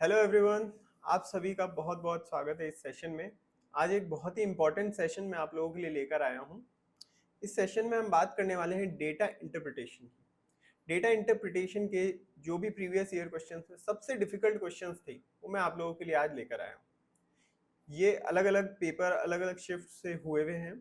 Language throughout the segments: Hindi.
हेलो एवरीवन, आप सभी का बहुत बहुत स्वागत है इस सेशन में। आज एक बहुत ही इम्पोर्टेंट सेशन मैं आप लोगों के लिए लेकर आया हूँ। इस सेशन में हम बात करने वाले हैं डेटा इंटरप्रिटेशन की। डेटा इंटरप्रिटेशन के जो भी प्रीवियस ईयर क्वेश्चंस थे, सबसे डिफिकल्ट क्वेश्चंस थे, वो मैं आप लोगों के लिए आज लेकर आया हूँ। ये अलग अलग पेपर अलग अलग शिफ्ट से हुए हुए हैं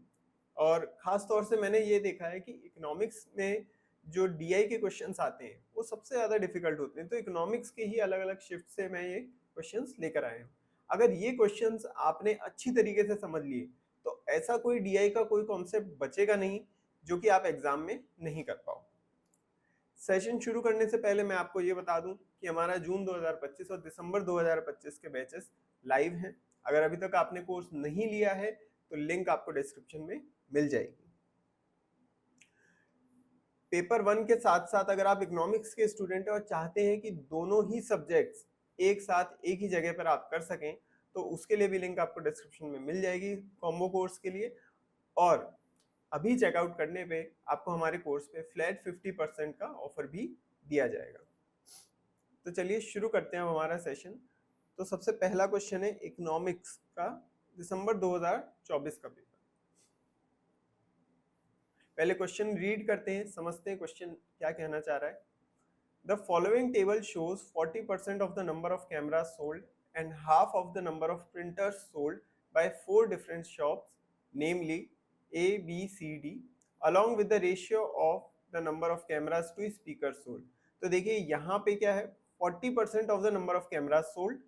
और ख़ास तौर से मैंने ये देखा है कि इकोनॉमिक्स में जो डीआई के क्वेश्चंस आते हैं वो सबसे ज़्यादा डिफिकल्ट होते हैं। तो इकोनॉमिक्स के ही अलग अलग शिफ्ट से मैं ये क्वेश्चंस लेकर आया हूँ। अगर ये क्वेश्चंस आपने अच्छी तरीके से समझ लिए तो ऐसा कोई डीआई का कोई कॉन्सेप्ट बचेगा नहीं जो कि आप एग्जाम में नहीं कर पाओ। सेशन शुरू करने से पहले मैं आपको ये बता दूं कि हमारा जून 2025 और दिसंबर 2025 के बैचेस लाइव हैं। अगर अभी तक आपने कोर्स नहीं लिया है तो लिंक आपको डिस्क्रिप्शन में मिल जाएगी। पेपर 1 के साथ साथ अगर आप इकोनॉमिक्स के स्टूडेंट हैं और चाहते हैं कि दोनों ही सब्जेक्ट्स एक साथ एक ही जगह पर आप कर सकें तो उसके लिए भी लिंक आपको डिस्क्रिप्शन में मिल जाएगी कॉम्बो कोर्स के लिए। और अभी चेकआउट करने पे आपको हमारे कोर्स पे फ्लैट 50% का ऑफर भी दिया जाएगा। तो चलिए शुरू करते हैं हम हमारा सेशन। तो सबसे पहला क्वेश्चन है इकोनॉमिक्स का दिसंबर 2024 का पेपर। पहले क्वेश्चन रीड करते हैं, समझते हैं क्वेश्चन क्या कहना चाह रहा है। The following table shows 40% of the number of cameras sold and half of the number of printers sold bye 4 different shops, namely A, B, C, D, along with the ratio of the number of cameras to speakers sold। तो देखिए यहाँ पे क्या है, 40% of the number of cameras sold,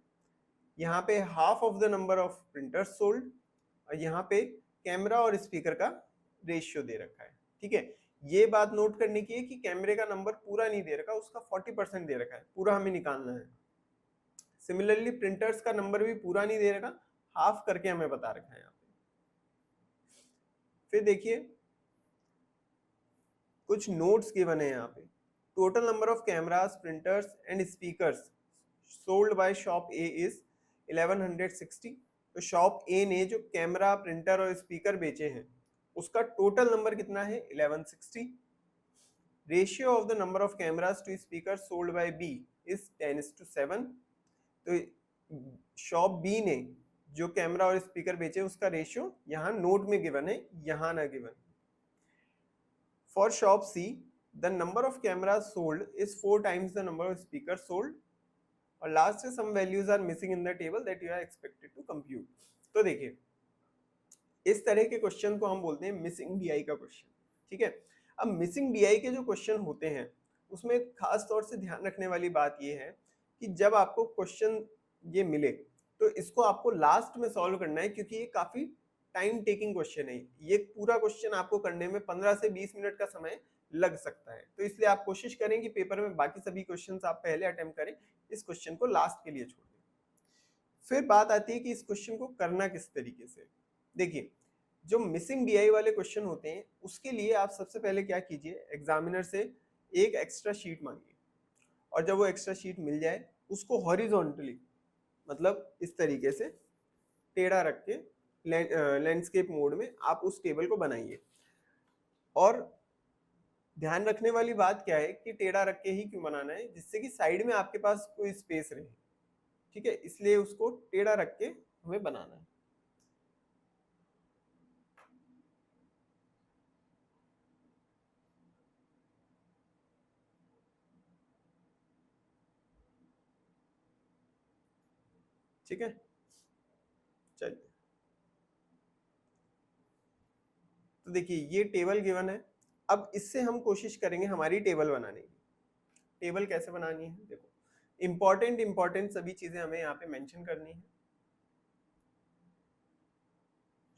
यहाँ पे half of the number of printers sold और यहाँ पे कैमरा और स्पीकर का रेशियो दे रखा है। ठीक है, ये बात नोट करने की है कि कैमरे का नंबर पूरा नहीं दे रखा, उसका 40% दे रखा है, पूरा हमें निकालना है। सिमिलरली प्रिंटर्स का नंबर भी पूरा नहीं दे रखा, हाफ करके हमें बता रखा है यहाँ पे। फिर देखिए कुछ नोट्स गिवन है यहाँ पे। Total number of cameras, printers and speakers sold by shop A is 1160। तो शॉप ए ने जो कैमरा, प्रिंटर और स्पीकर बेचे हैं उसका टोटल नंबर कितना है, 1160। Ratio of the number of cameras to speaker sold by B is 10:7। तो शॉप बी ने जो कैमरा और स्पीकर बेचे उसका रेशियो यहाँ नोट में गिवन है, यहाँ ना given. For shop C, the number of cameras sold is 4 times the number of speakers sold। और लास्ट से some values are missing in the table that you are expected to compute। तो देखिए इस तरह के क्वेश्चन को हम बोलते हैं मिसिंग डीआई का क्वेश्चन। ठीक है, अब मिसिंग डीआई के जो क्वेश्चन होते हैं उसमें खास तौर से ध्यान रखने वाली बात यह है कि जब आपको क्वेश्चन ये मिले तो इसको आपको लास्ट में सॉल्व करना है, क्योंकि ये काफी टाइम टेकिंग क्वेश्चन है। ये पूरा क्वेश्चन आपको करने में 15 से 20 मिनट का समय लग सकता है। तो इसलिए आप कोशिश करें कि पेपर में बाकी सभी क्वेश्चंस आप पहले अटेम्प्ट करें, इस क्वेश्चन को लास्ट के लिए छोड़ दें। फिर बात आती है कि इस क्वेश्चन को करना किस तरीके से। देखिए जो मिसिंग डीआई वाले क्वेश्चन होते हैं उसके लिए आप सबसे पहले क्या कीजिए, एग्जामिनर से एक एक्स्ट्रा शीट मांगिए और जब वो एक्स्ट्रा शीट मिल जाए उसको हॉरिजॉन्टली, मतलब इस तरीके से टेढ़ा रख के लैंडस्केप मोड में आप उस टेबल को बनाइए। और ध्यान रखने वाली बात क्या है कि टेढ़ा रख के ही क्यों बनाना है, जिससे कि साइड में आपके पास कोई स्पेस रहे। ठीक है, इसलिए उसको टेढ़ा रख के हमें बनाना है। ठीक है, चलिए तो देखिए ये टेबल गिवन है। अब इससे हम कोशिश करेंगे हमारी टेबल बनाने की। टेबल कैसे बनानी है, देखो इंपॉर्टेंट सभी चीजें हमें यहाँ पे मेंशन करनी है।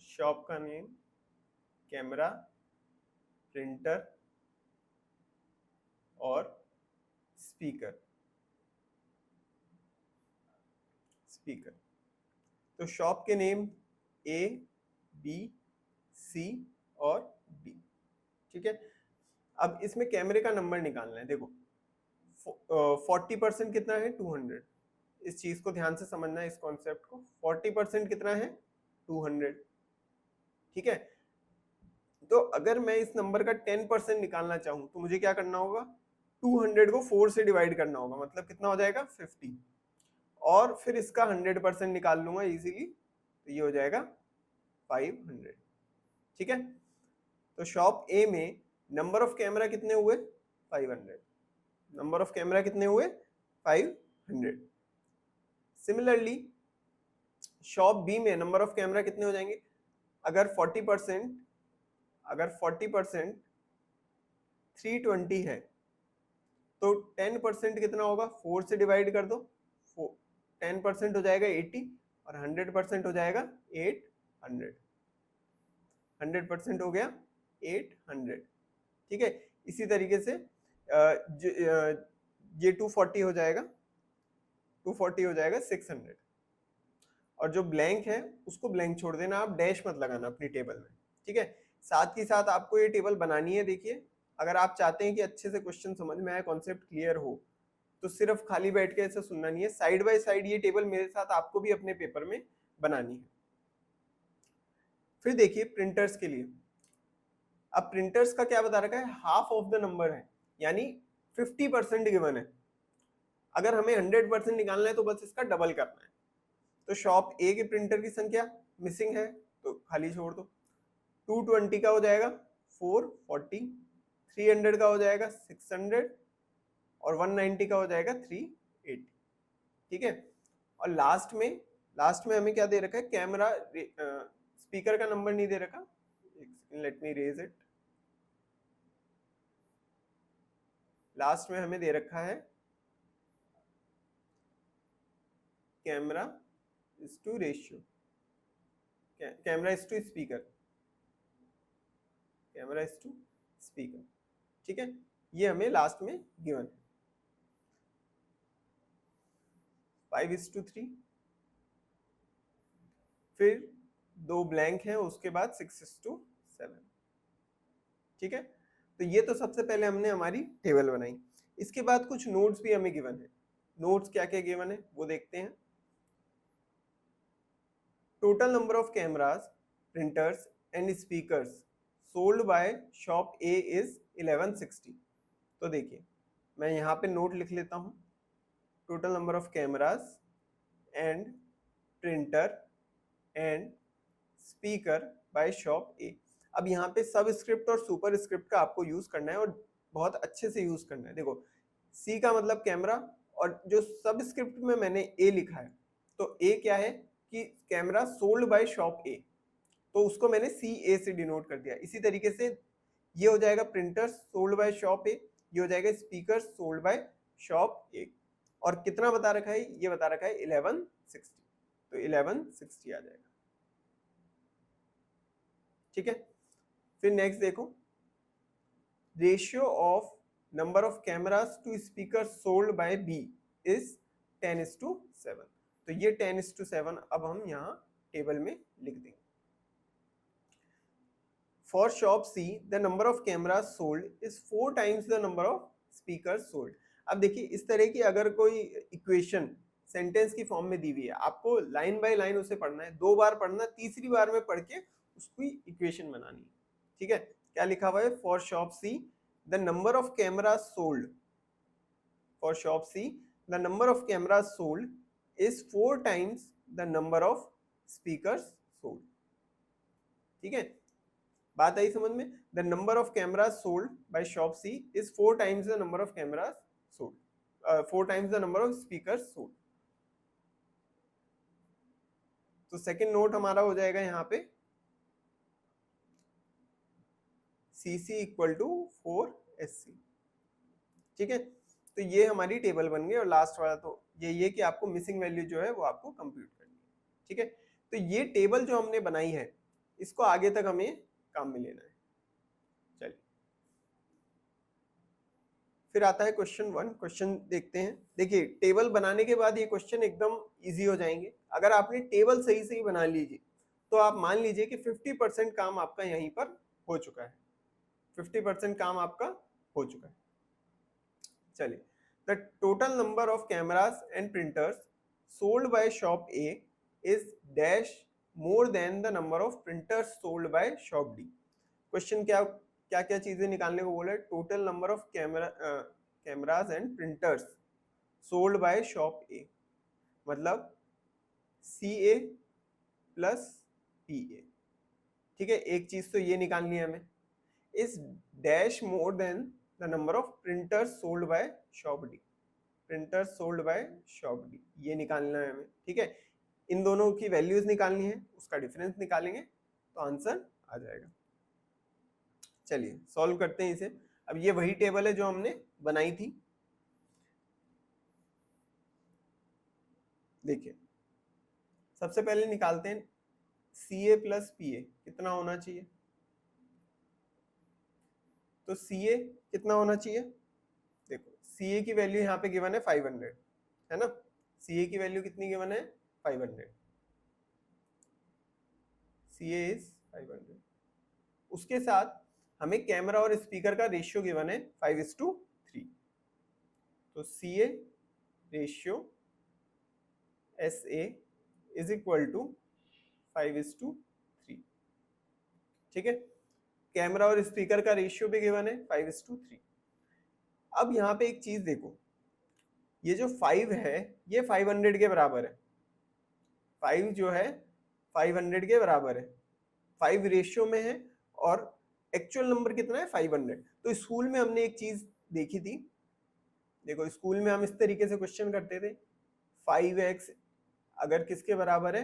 शॉप का नेम, कैमरा, प्रिंटर और स्पीकर। तो शॉप के नेम ए, बी, सी और डी। ठीक है, अब इसमें कैमरे का नंबर निकालना है। देखो 40% कितना है, 200। इस चीज को ध्यान से समझना है, इस कॉन्सेप्ट को। 40% कितना है, 200। ठीक है, तो अगर मैं इस नंबर का 10% निकालना चाहूं तो मुझे क्या करना होगा, 200 को 4 से डिवाइड करना होगा, मतलब कितना हो जाएगा, 50। और फिर इसका 100% निकाल लूंगा इजीली, तो ये हो जाएगा 500। ठीक है, तो शॉप ए में नंबर ऑफ कैमरा कितने हुए? 500। नंबर ऑफ कैमरा कितने हुए? 500। सिमिलरली शॉप बी में नंबर ऑफ कैमरा कितने हो जाएंगे? अगर 40% 320 है तो 10% कितना होगा? 4 से डिवाइड कर दो, 10% हो जाएगा 80 और 100% हो जाएगा 800। 100% हो गया 800। ठीक है, इसी तरीके से ये 240 हो जाएगा, 240 हो जाएगा 600। और जो ब्लैंक है उसको ब्लैंक छोड़ देना, आप डैश मत लगाना अपनी टेबल में। ठीक है, साथ ही साथ आपको ये टेबल बनानी है। देखिए, अगर आप चाहते हैं कि अच्छे से क्वेश्चन समझ में आए, कॉन्सेप्ट क्लियर हो, तो सिर्फ खाली बैठ के ऐसा सुनना नहीं है, साइड बाय साइड ये टेबल मेरे साथ आपको भी अपने पेपर में बनानी है। फिर देखिए प्रिंटर्स के लिए, अब प्रिंटर्स का क्या बता रखा है? हाफ ऑफ द नंबर है, यानी 50% गिवन है। अगर हमें 100% निकालना है तो बस इसका डबल करना है। तो शॉप ए के प्रिंटर की संख्या मिसिंग है तो खाली छोड़ दो। 220 का हो जाएगा 440, 300 का हो जाएगा 600 और 190 का हो जाएगा 380। ठीक है, और लास्ट में हमें क्या दे रखा है? कैमरा स्पीकर का नंबर नहीं दे रखा, let me raise it. Last में हमें दे रखा है camera is to ratio, camera is to speaker, camera is to speaker. ठीक है, ये हमें लास्ट में गिवन है। 5:3, फिर 2 ब्लैंक हैं, उसके बाद 6:7। ठीक है, तो ये तो सबसे पहले हमने हमारी टेबल बनाई। इसके बाद कुछ नोट्स भी हमें गिवन है। नोट्स क्या क्या गिवन है वो देखते हैं। Total number of cameras, printers and speakers sold by shop A is 1160। तो देखिए, मैं यहाँ पे नोट लिख लेता हूँ, total number of cameras and printer and speaker by shop A. अब यहाँ पे सब स्क्रिप्ट और सुपर स्क्रिप्ट का आपको यूज करना है और बहुत अच्छे से यूज करना है। देखो, सी का मतलब कैमरा, और जो सब स्क्रिप्ट में मैंने ए लिखा है, तो ए क्या है कि कैमरा सोल्ड बाय शॉप ए, तो उसको मैंने सी ए से डिनोट कर दिया। इसी तरीके से ये हो जाएगा प्रिंटर सोल्ड बाय शॉप ए, ये हो जाएगा स्पीकर सोल्ड बाय शॉप ए। और कितना बता रखा है? ये बता रखा है 1160, तो 1160 आ जाएगा। ठीक है, फिर नेक्स्ट देखो, ratio of number of cameras to speaker sold by B is 10:7। तो ये 10:7 अब हम यहाँ टेबल में लिख देंगे। For shop C the number of cameras sold is 4 times the number of speaker sold. अब देखिए, इस तरह की अगर कोई इक्वेशन सेंटेंस की फॉर्म में दी हुई है, आपको लाइन बाय लाइन उसे पढ़ना है, 2 बार पढ़ना, तीसरी बार में पढ़ के उसकी इक्वेशन बनानी है। ठीक है, क्या लिखा हुआ है? For shop C the number of camera sold, for shop C the number of camera sold is 4 times the number of speakers sold. ठीक है, बात आई समझ में? The number of cameras sold by shop C is 4 times the number of cameras sold, 4 times the number of speakers sold. तो सेकंड नोट हमारा हो जाएगा यहाँ पे CC इक्वल टू 4SC। ठीक है, तो ये हमारी टेबल बन गई। और लास्ट वाला तो ये कि आपको मिसिंग वैल्यू जो है वो आपको कंप्यूट करनी है। ठीक है, तो ये टेबल जो हमने बनाई है, इसको आगे तक हमें काम में लेना है। चलिए, फिर आता है क्वेश्चन 1। क्वेश्चन देखते हैं। देखिए, टेबल बनाने के बाद ये क्वेश्चन एकदम इजी हो जाएंगे। अगर आपने टेबल सही सही बना लीजिए तो आप मान लीजिए कि 50% काम आपका यहीं पर हो चुका है। 50% काम आपका हो चुका है। चलिए, the total number of cameras and printers sold by shop A is dash more than the number of printers sold by shop D. Question क्या क्या क्या चीजें निकालने को बोला है? Total number of cameras and printers sold by shop ए। मतलब CA प्लस PA। ठीक है, एक चीज तो ये निकालनी है हमें, is dash more than the number of printers sold by shop D, printer sold by shop D, ये निकालना है हमें। ठीक है, इन दोनों की वैल्यूज निकालनी है, उसका डिफरेंस निकालेंगे तो आंसर आ जाएगा। चलिए सॉल्व करते हैं इसे। अब ये वही टेबल है जो हमने बनाई थी। देखिए सबसे पहले निकालते हैं CA प्लस PA कितना होना चाहिए। तो CA कितना होना चाहिए, देखो CA की वैल्यू यहाँ पे गिवन है 500, है ना। CA की वैल्यू कितनी गिवन है, 500। CA is 500। उसके साथ हमें कैमरा और स्पीकर का रेशियो गिवन है 5:3। तो CA ratio SA is equal to 5:3। ठीक है, कैमरा और स्पीकर का रेशियो भी गिवन है 5:3। अब यहाँ पे एक चीज देखो, ये जो 5 है ये 500 के बराबर है, 5 जो है 500 के बराबर है, 5 रेशियो में है और एक्चुअल नंबर कितना है 500। तो स्कूल में हमने एक चीज देखी थी, देखो स्कूल में हम इस तरीके से क्वेश्चन करते थे, 5x अगर किसके बराबर है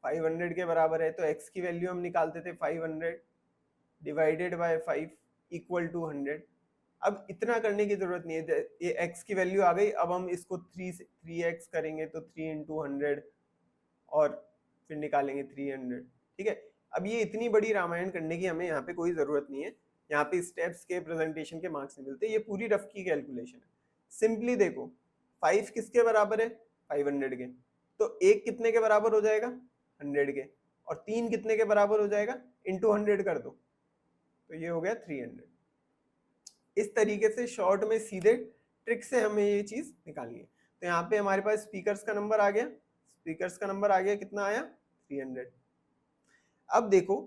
500 के बराबर है तो x की वैल्यू हम निकालते थे 500 डिवाइडेड बाय 5 इक्वल टू 100। अब इतना करने की जरूरत नहीं है, ये x की वैल्यू आ गई, अब हम इसको 3x करेंगे तो 3 इंटू 100 और फिर निकालेंगे 300। ठीक है, अब ये इतनी बड़ी रामायण करने की हमें यहाँ पे कोई जरूरत नहीं है, यहाँ पे स्टेप्स के प्रेजेंटेशन के मार्क्स नहीं मिलते, ये पूरी रफ की कैलकुलेशन है। सिंपली देखो 5 किसके बराबर है 500 के, तो एक कितने के बराबर हो जाएगा 100 के, और 3 कितने के बराबर हो जाएगा इंटू 100 कर दो तो ये हो गया 300। इस तरीके से शॉर्ट में सीधे ट्रिक से हमें ये चीज निकालनी है। तो यहाँ पे हमारे पास स्पीकर्स का नंबर आ गया, स्पीकर्स का नंबर आ गया, कितना आया 300। अब देखो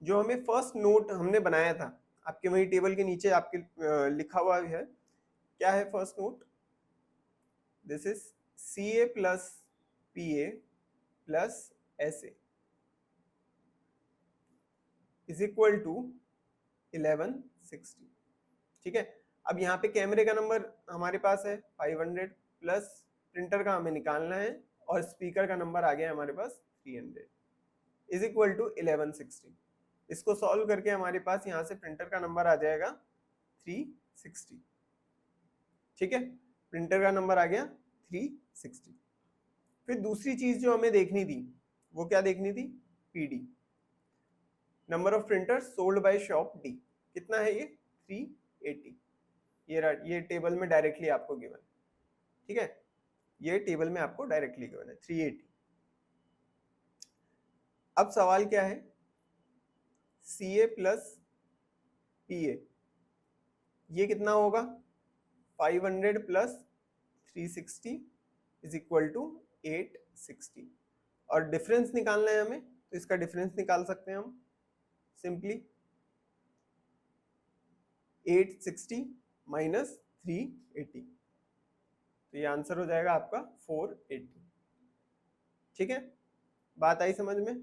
जो हमें फर्स्ट नोट हमने बनाया था, आपके वही टेबल के नीचे आपके लिखा हुआ है, क्या है first note, this is CA plus PA plus SA is equal to 1160। ठीक है, अब यहाँ पे कैमरे का नंबर हमारे पास है 500 प्लस प्रिंटर का हमें निकालना है और स्पीकर का नंबर आ गया हमारे पास 300 इज इक्वल टू 1160। इसको सॉल्व करके हमारे पास यहाँ से प्रिंटर का नंबर आ जाएगा 360। ठीक है, प्रिंटर का नंबर आ गया 360। फिर दूसरी चीज जो हमें देखनी थी वो क्या देखनी थी, PD, number of printer sold by shop D, कितना है ये 380। ये टेबल में डायरेक्टली आपको गिवन, ठीक है, ये टेबल में आपको डायरेक्टली गिवन है 380। अब सवाल क्या है, CA प्लस PA ये कितना होगा 500 प्लस 360 इज इक्वल टू 860, और डिफरेंस निकालना है हमें तो इसका डिफरेंस निकाल सकते हैं हम सिंपली 860 माइनस 380, तो ये आंसर हो जाएगा आपका 480। ठीक है, बात आई समझ में।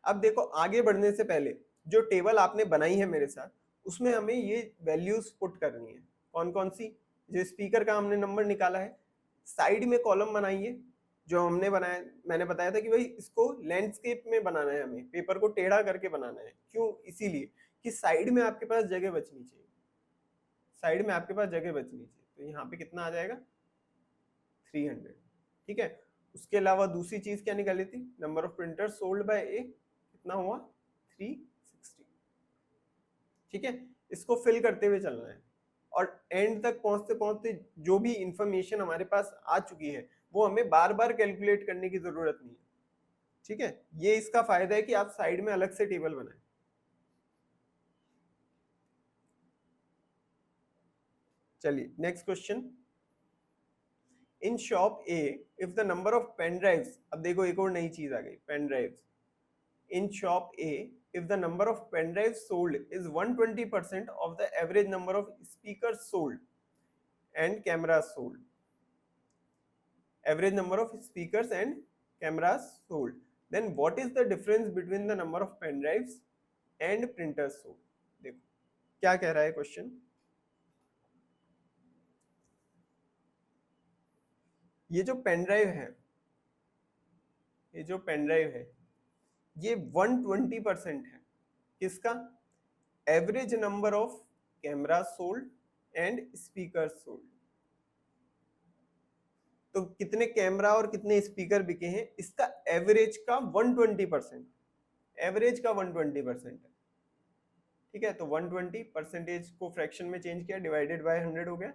अब देखो आगे बढ़ने से पहले जो टेबल आपने बनाई है मेरे साथ उसमें हमें ये वैल्यूज पुट करनी है, कौन कौन सी, जो स्पीकर का हमने नंबर निकाला है साइड में कॉलम बनाइए, जो हमने बनाया, मैंने बताया था कि भाई इसको लैंडस्केप में बनाना है, हमें पेपर को टेढ़ा करके बनाना है, क्यों, इसीलिए कि साइड में आपके पास जगह बचनी चाहिए, साइड में आपके पास जगह बचनी चाहिए। तो यहाँ पे कितना आ जाएगा 300। ठीक है, उसके अलावा दूसरी चीज क्या निकाली थी, number of printer sold by A कितना हुआ 360। ठीक है, इसको फिल करते हुए चलना है और एंड तक पहुंचते पहुंचते जो भी इंफॉर्मेशन हमारे पास आ चुकी है वो हमें बार बार कैलकुलेट करने की जरूरत नहीं है। ठीक है, ये इसका फायदा है कि आप साइड में अलग से टेबल बनाएं। चलिए next question, in shop A if the number of pen drives, अब देखो एक और नई चीज आ गई, pen drives, in shop A if the number of pen drives sold is 120% of the average number of speakers sold and cameras sold, average number of speakers and cameras sold. Then what is the difference between the number of pen drives and printers sold? देखो क्या कह रहा है क्वेश्चन. ये जो पेन ड्राइव है, ये जो पेन ड्राइव है, ये 120% है किसका? Average number of camera sold and speaker sold. तो कितने कैमरा और कितने स्पीकर बिके हैं, इसका एवरेज का 120%, एवरेज का 120% है. ठीक है, तो 120% को फ्रैक्शन में चेंज किया, डिवाइडेड बाय 100 हो गया,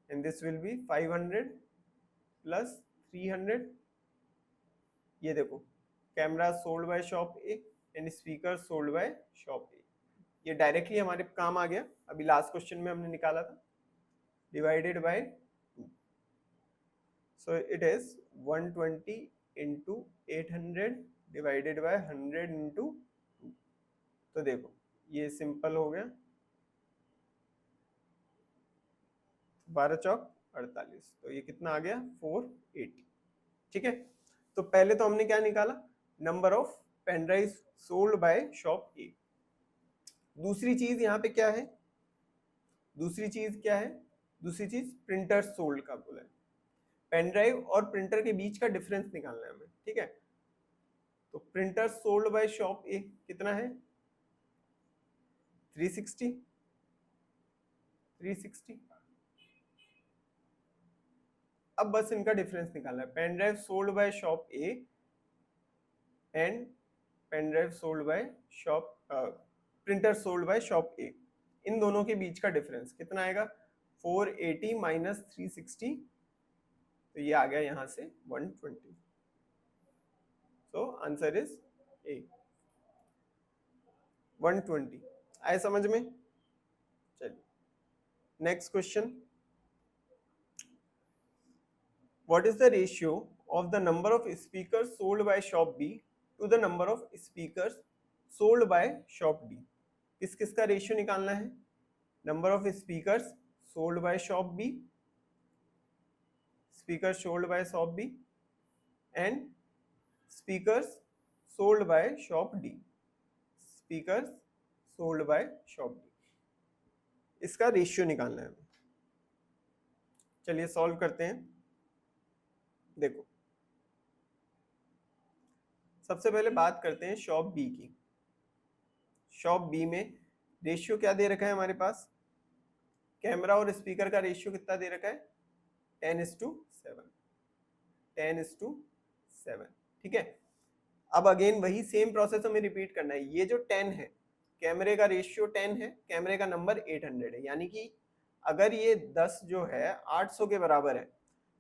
and this will B 500 plus 300. ये देखो, camera sold by shop A and speaker sold by shop ए. ये डायरेक्टली हमारे काम आ गया, अभी लास्ट क्वेश्चन में हमने निकाला था, divided by 2. So it is 120 into 800 divided by 100 into 2. तो देखो ये सिंपल हो गया, 12 चौक 48, तो ये कितना आ गया 480. ठीक है, तो पहले तो हमने क्या निकाला, number of pen drive sold by shop A. दूसरी चीज यहाँ पे क्या है, दूसरी चीज क्या है, दूसरी चीज प्रिंटर सोल्ड का बोला है. पेन ड्राइव और प्रिंटर के बीच का डिफरेंस निकालना है हमें. ठीक है, तो printer sold by shop A कितना है, 360. अब बस इनका डिफरेंस निकालना है, pen drive sold by shop A and pen drive sold by shop, printer sold by shop A, इन दोनों के बीच का डिफरेंस कितना आएगा, 480 माइनस 360, तो ये आ गया यहां से 120. So answer is a, 120. आए समझ में? चलिए next question. What is the ratio of the number of speakers sold by shop B to the number of speakers sold by shop D? किस किस का रेशियो निकालना है, number of speakers sold by shop B, speaker sold by shop B, and speakers sold by shop D, speakers sold by shop D. इसका रेशियो निकालना है. चलिए सॉल्व करते हैं. देखो सबसे पहले बात करते हैं शॉप बी की. शॉप बी में रेशियो क्या दे रखा है हमारे पास, कैमरा और स्पीकर का रेशियो कितना दे रखा है, 10:7, 10:7. ठीक है, अब अगेन वही सेम प्रोसेस हमें रिपीट करना है. ये जो 10 है, कैमरे का रेशियो 10 है, कैमरे का नंबर 800 है, यानी कि अगर ये 10 जो है 800 के बराबर है,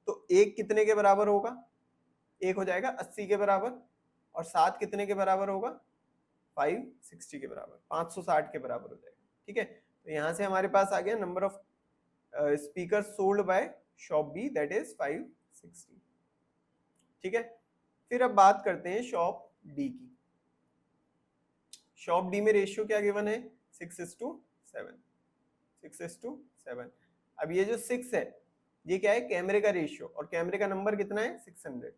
तो एक कितने के बराबर होगा, एक हो जाएगा 80 के बराबर, और 7 कितने के बराबर होगा, 560 के बराबर, 560 के बराबर हो जाएगा. ठीक है, तो यहां से हमारे पास आ गया number of speaker sold by shop B, that is 560. ठीक है, फिर अब बात करते हैं शॉप डी की. शॉप डी में रेशियो क्या गिवन है, 6:7, 6:7. अब ये जो 6 है, ये क्या है, कैमरे का रेशियो, और कैमरे का नंबर कितना है, 600.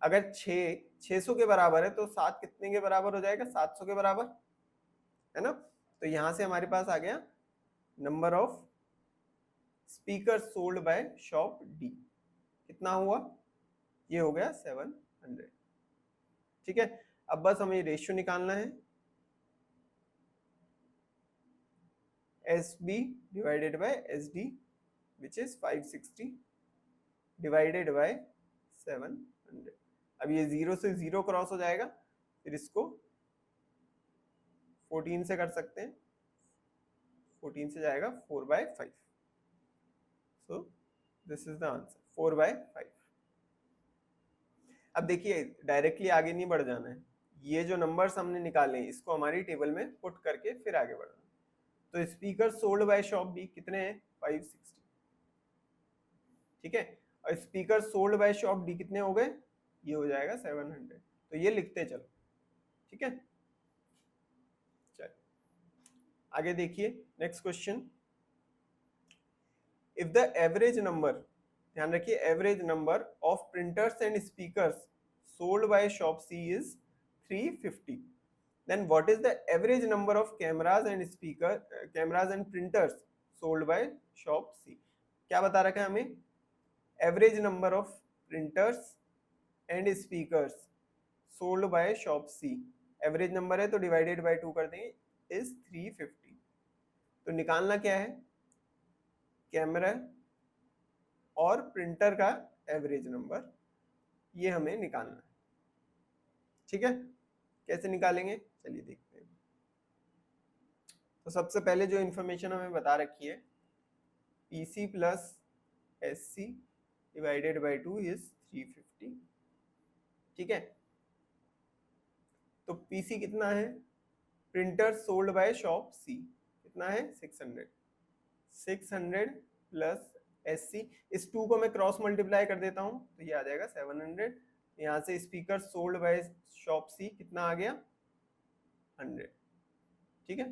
अगर 600 के बराबर है, तो 7 कितने के बराबर हो जाएगा, 700 के बराबर है ना. तो यहां से हमारे पास आ गया number of speaker sold by shop D, कितना हुआ, ये हो गया 700. ठीक है, अब बस हमें रेशियो निकालना है, S B divided by S D, which is 560 divided by 700. अब ये 0 से 0 क्रॉस हो जाएगा, फिर इसको 14 से कर सकते हैं, 14 से जाएगा 4/5. So this is the answer, 4/5. अब देखिए डायरेक्टली आगे नहीं बढ़ जाना है, ये जो नंबर्स हमने निकाले हैं इसको हमारी टेबल में पुट करके फिर आगे बढ़ना है. तो speaker sold by shop B कितने हैं, 560. ठीक है, और speaker sold by shop D कितने हो गए, ये हो जाएगा 700. तो ये लिखते चलो. ठीक है, चलिए आगे देखिए next question. If the average number ध्यान रखिए average number of printers and speakers sold by shop C is 350. Then what is the average number of cameras and speaker cameras and printers sold by shop C. क्या बता रखा है हमें? Average number of printers and speakers sold by shop C. Average number है तो डिवाइडेड बाय 2 कर देंगे, इज 350. तो निकालना क्या है? कैमरा और प्रिंटर का एवरेज नंबर, ये हमें निकालना है. ठीक है, कैसे निकालेंगे चलिए देखते हैं. तो सबसे पहले जो इंफॉर्मेशन हमें बता रखी है, PC plus SC divided by 2 is 350. ठीक है, तो PC कितना है? Printer sold by shop C कितना है? 600. 600 प्लस SC, इस 2 को मैं क्रॉस मल्टीप्लाई कर देता हूं तो ये आ जाएगा 700. यहाँ से speaker sold by shop C कितना आ गया? 100. ठीक है,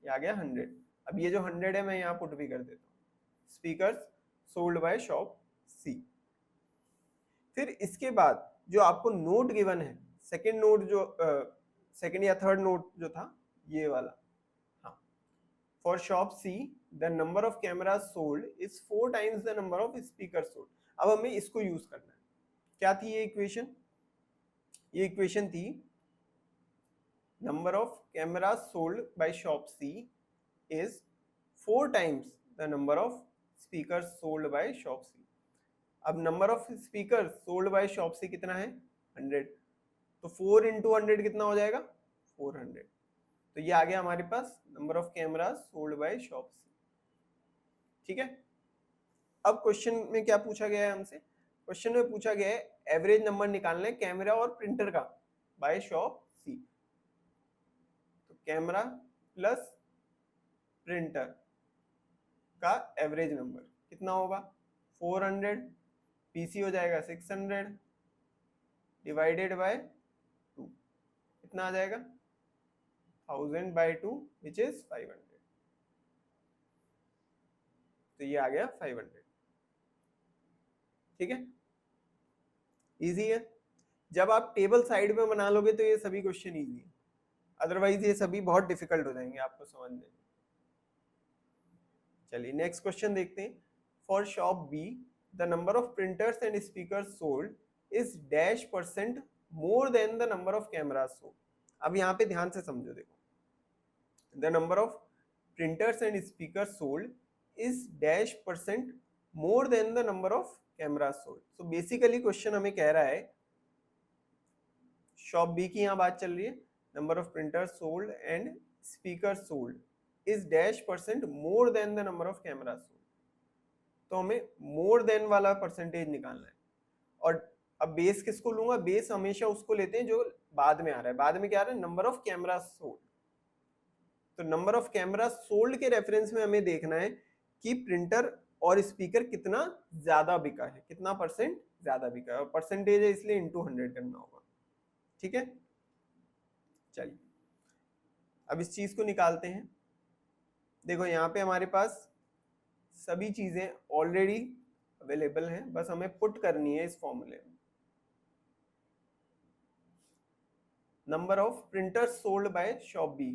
ये आ गया 100. अब ये जो 100 है मैं यहाँ पुट भी कर देता हूँ, स्पीकर सोल्ड बाय शॉप सी. फिर इसके बाद जो आपको नोट गिवन है, सेकंड नोट जो सेकंड या थर्ड नोट जो था ये वाला, हाँ, for shop C the number of camera sold is 4 times the number of speaker sold. अब हमें इसको यूज करना है. क्या थी ये इक्वेशन? ये इक्वेशन थी number of camera sold by shop C is 4 times the number of speaker sold by shop C. अब number of speaker sold by shop C कितना है? 100. तो 4 इंटू 100 कितना हो जाएगा? 400. तो ये आ गया हमारे पास number of camera sold by shop C. ठीक है, अब क्वेश्चन में क्या पूछा गया है हमसे? क्वेश्चन में पूछा गया है एवरेज नंबर निकालना है कैमरा और प्रिंटर का बाय शॉप सी. तो कैमरा प्लस प्रिंटर का एवरेज नंबर कितना होगा? 400. PC हो जाएगा 600 डिवाइडेड बाय 2 कितना आ जाएगा? 1000 बाय 2 विच इज 500. तो ये आ गया 500. ठीक है, इजी है. जब आप टेबल साइड में बना लोगे तो ये सभी क्वेश्चन इजी है, अदरवाइज ये सभी बहुत डिफिकल्ट हो जाएंगे आपको समझने में. चलिए नेक्स्ट क्वेश्चन देखते हैं. For shop be the number of printers and speakers sold is dash % more than the number of cameras sold. अब यहाँ पे ध्यान से समझो, देखो, the number of printers and speakers sold is dash % more than the number of cameras sold. So basically question हमें कह रहा है, शॉप बी की यहाँ बात चल रही है, number of printers sold and speaker sold is dash % more than the number of cameras sold. तो हमें मोर देन वाला परसेंटेज निकालना है. और अब बेस किसको लूंगा? बेस हमेशा उसको लेते हैं जो बाद में आ रहा है. बाद में क्या आ रहा है? Number of camera sold. तो नंबर ऑफ कैमरा सोल्ड के रेफरेंस में हमें देखना है कि प्रिंटर और स्पीकर कितना ज्यादा बिका है, कितना % ज्यादा बिका है, और परसेंटेज है इसलिए इंटू 100 करना होगा. ठीक है, चलिए अब इस चीज को निकालते हैं. देखो यहाँ पे हमारे पास सभी चीजें ऑलरेडी अवेलेबल हैं, बस हमें पुट करनी है इस फॉर्मूले में. Number of printers sold by shop B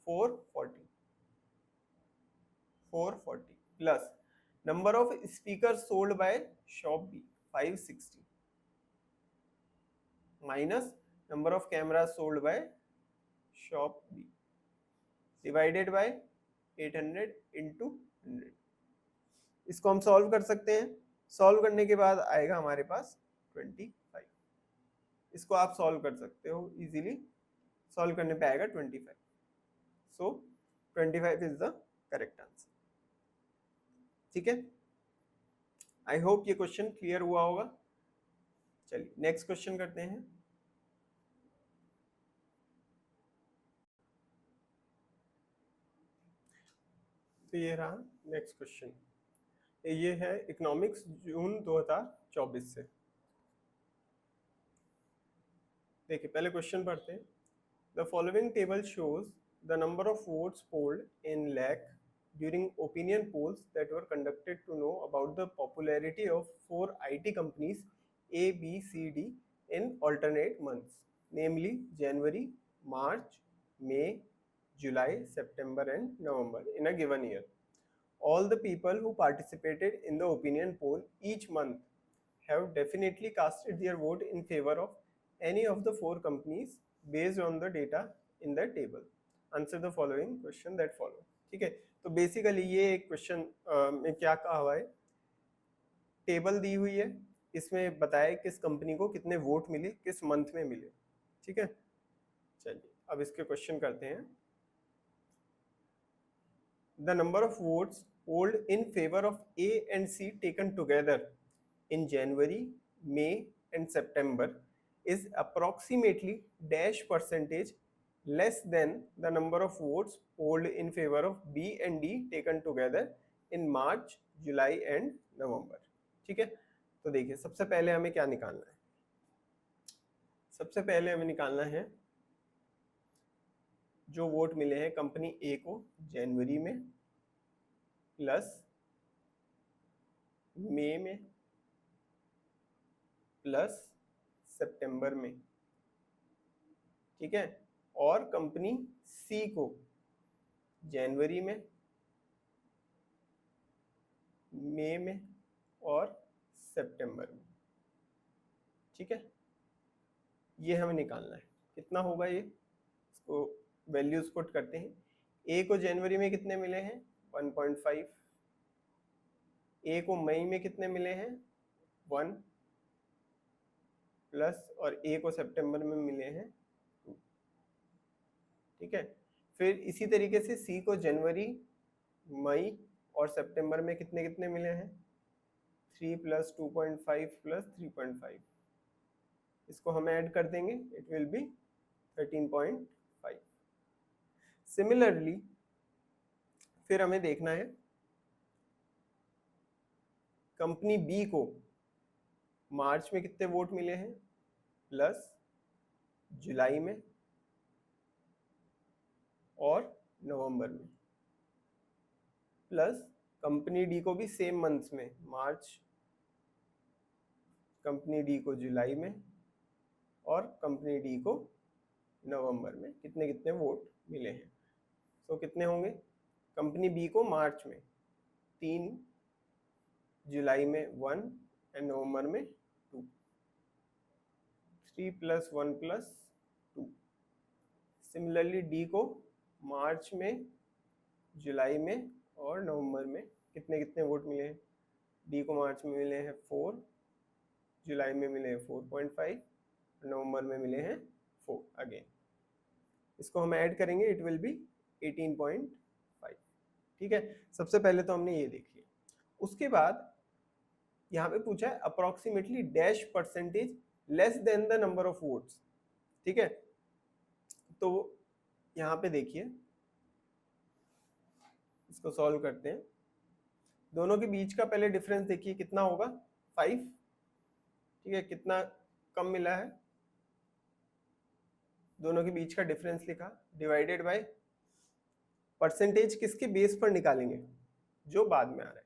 440 plus number of speaker sold by shop B 560 minus number of camera sold by shop B divided by 800 into 100. इसको हम सॉल्व कर सकते हैं. सॉल्व करने के बाद आएगा हमारे पास 25. इसको आप सॉल्व कर सकते हो इजीली. सॉल्व करने पे आएगा 25. सो 25 इज द करेक्ट आंसर. ठीक है, आई होप ये क्वेश्चन क्लियर हुआ होगा. चलिए नेक्स्ट क्वेश्चन करते हैं. तो ये रहा नेक्स्ट क्वेश्चन. ये है इकोनॉमिक्स जून 2024 से. देखिए पहले क्वेश्चन पढ़ते हैं. The following table shows the number of votes polled in lakh during opinion polls that were conducted to know about the popularity of 4 IT companies A, B, C, D in alternate months, namely January, March, May, July, September and November in a given year. All the people who participated in the opinion poll each month have definitely casted their vote in favor of any of the 4 companies based on the data in the table. Answer the following question that follow. ठीक है, तो बेसिकली ये एक क्वेश्चन में क्या कहा हुआ है, टेबल दी हुई है, इसमें बताया किस कंपनी को कितने वोट मिले, किस मंथ में मिले. ठीक है, चलिए अब इसके क्वेश्चन करते हैं. The number of votes polled in favor of A and C taken together in January, May and September is approximately dash percentage less than the number of votes polled in favor of B and D taken together in March, July and November. ठीक है, तो देखिए सबसे पहले हमें क्या निकालना है. सबसे पहले हमें निकालना है जो वोट मिले हैं कंपनी ए को जनवरी में प्लस मई में प्लस सितंबर में. ठीक है, और कंपनी सी को जनवरी में, मई में और सितंबर में. ठीक है, ये हमें निकालना है. कितना होगा ये, इसको वैल्यूज पुट करते हैं. ए को जनवरी में कितने मिले हैं 1.5, ए को मई में कितने मिले हैं 1 प्लस, और ए को सितंबर में मिले हैं 2. ठीक है, फिर इसी तरीके से सी को जनवरी, मई और सितंबर में कितने कितने मिले हैं 3 प्लस 2.5 प्लस 3.5. इसको हम ऐड कर देंगे, इट विल बी 13.5. सिमिलरली फिर हमें देखना है कंपनी बी को मार्च में कितने वोट मिले हैं प्लस जुलाई में और नवंबर में, प्लस कंपनी डी को भी सेम मंथ्स में, मार्च, कंपनी डी को जुलाई में और कंपनी डी को नवंबर में कितने कितने वोट मिले हैं. तो कितने होंगे, कंपनी बी को मार्च में 3, जुलाई में 1 एंड नवंबर में 2. 3 प्लस 1 प्लस 2. सिमिलरली डी को मार्च में, जुलाई में और नवंबर में कितने कितने वोट मिले हैं. डी को मार्च में मिले हैं 4, जुलाई में मिले हैं 4.5, नवंबर में मिले हैं 4 अगेन. इसको हम ऐड करेंगे, इट विल बी 18.5. ठीक है, सबसे पहले तो हमने ये देख लिया. उसके बाद यहाँ पे पूछा है approximately dash percentage less than the number of votes. ठीक है, तो यहाँ पे देखिए, इसको सॉल्व करते हैं. दोनों के बीच का पहले डिफरेंस देखिए कितना होगा 5. ठीक है, कितना कम मिला है, दोनों के बीच का डिफरेंस लिखा, डिवाइडेड बाय परसेंटेज किसके बेस पर निकालेंगे, जो बाद में आ रहा है.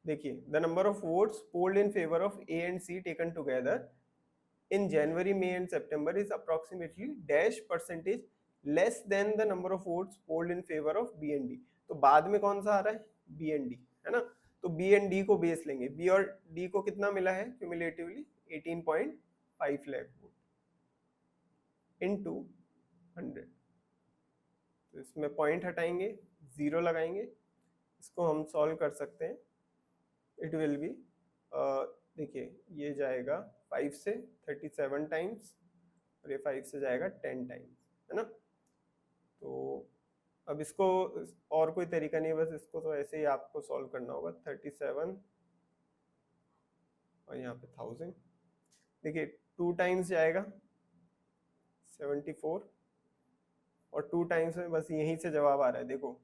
देखिए the number of votes polled in favour of A and C taken together in January, May and September is approximately dash percentage less than the number of votes polled in favour of B and D. तो बाद में कौन सा आ रहा है, बी एंड डी, है ना. तो बी एंड डी को बेस लेंगे. बी और डी को कितना मिला है क्यूमुलेटिवली 18.5 लाख वोट इनटू 100. तो इसमें पॉइंट हटाएंगे, 0 लगाएंगे, इसको हम सॉल्व कर सकते हैं. इट विल बी, देखिए ये जाएगा 5 से 37 टाइम्स और ये 5 से जाएगा 10 टाइम्स, है ना. तो अब इसको और कोई तरीका नहीं, बस इसको तो ऐसे ही आपको सॉल्व करना होगा. 37 और यहाँ पे 1000. देखिए 2 टाइम्स जाएगा 74 और 2 टाइम्स में बस यहीं से जवाब आ रहा है. देखो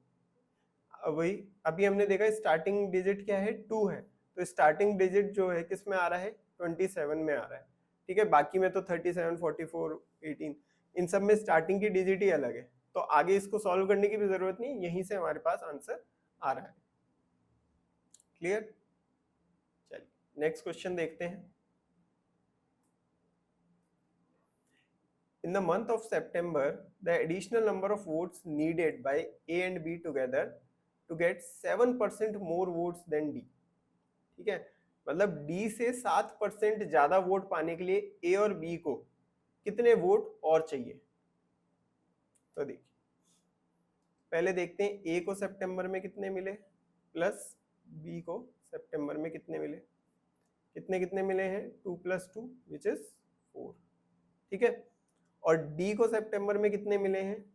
वही अभी हमने देखा स्टार्टिंग डिजिट क्या है 2 है, तो स्टार्टिंग डिजिट जो है किस में आ रहा है 27 में आ रहा है. ठीक है, बाकी में तो 37, 44, 18, इन सब में स्टार्टिंग की डिजिट ही अलग है. तो आगे इसको सॉल्व करने की भी जरूरत नहीं, यहीं से हमारे पास आंसर आ रहा है। क्लियर? चलिए नेक्स्ट क्वेश्चन देखते हैं। In the month of September, the additional number of votes needed by A and B together to get 7% more votes than D. ठीक है, मतलब D से 7% ज्यादा वोट पाने के लिए A और B को कितने वोट और चाहिए? तो देखिए पहले देखते हैं A को सितंबर में कितने मिले प्लस B को सितंबर में कितने मिले। कितने कितने मिले हैं? 2 + 2 विच इज 4। ठीक है, और डी को सितंबर में कितने मिले हैं?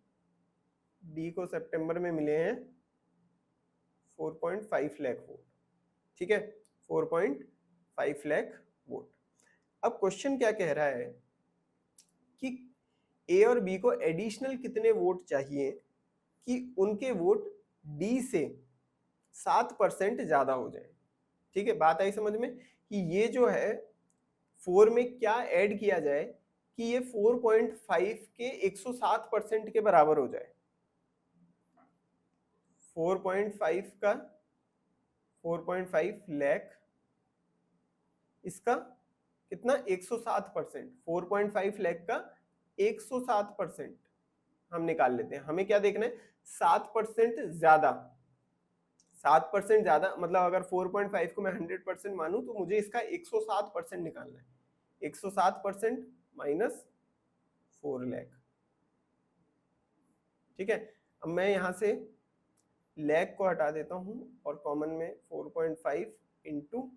डी को सितंबर में मिले हैं 4.5 लाख वोट। ठीक है, 4.5 लाख वोट। अब क्वेश्चन क्या कह रहा है कि ए और बी को एडिशनल कितने वोट चाहिए कि उनके वोट डी से 7% ज्यादा हो जाए। ठीक है, बात आई समझ में कि ये जो है 4 में क्या ऐड किया जाए कि ये 4.5 के 107% के बराबर हो जाए। 4.5 का 4.5 लाख, इसका कितना? 107%। 4.5 लाख का 107% हम निकाल लेते हैं। हमें क्या देखना है? 7% ज्यादा। 7% ज्यादा मतलब अगर 4.5 को मैं 100% मानूं तो मुझे इसका 107% निकालना है। 107% माइनस 4 लाख। ठीक है, अब मैं यहां से लाख को हटा देता हूं और कॉमन में 4.5 इंटू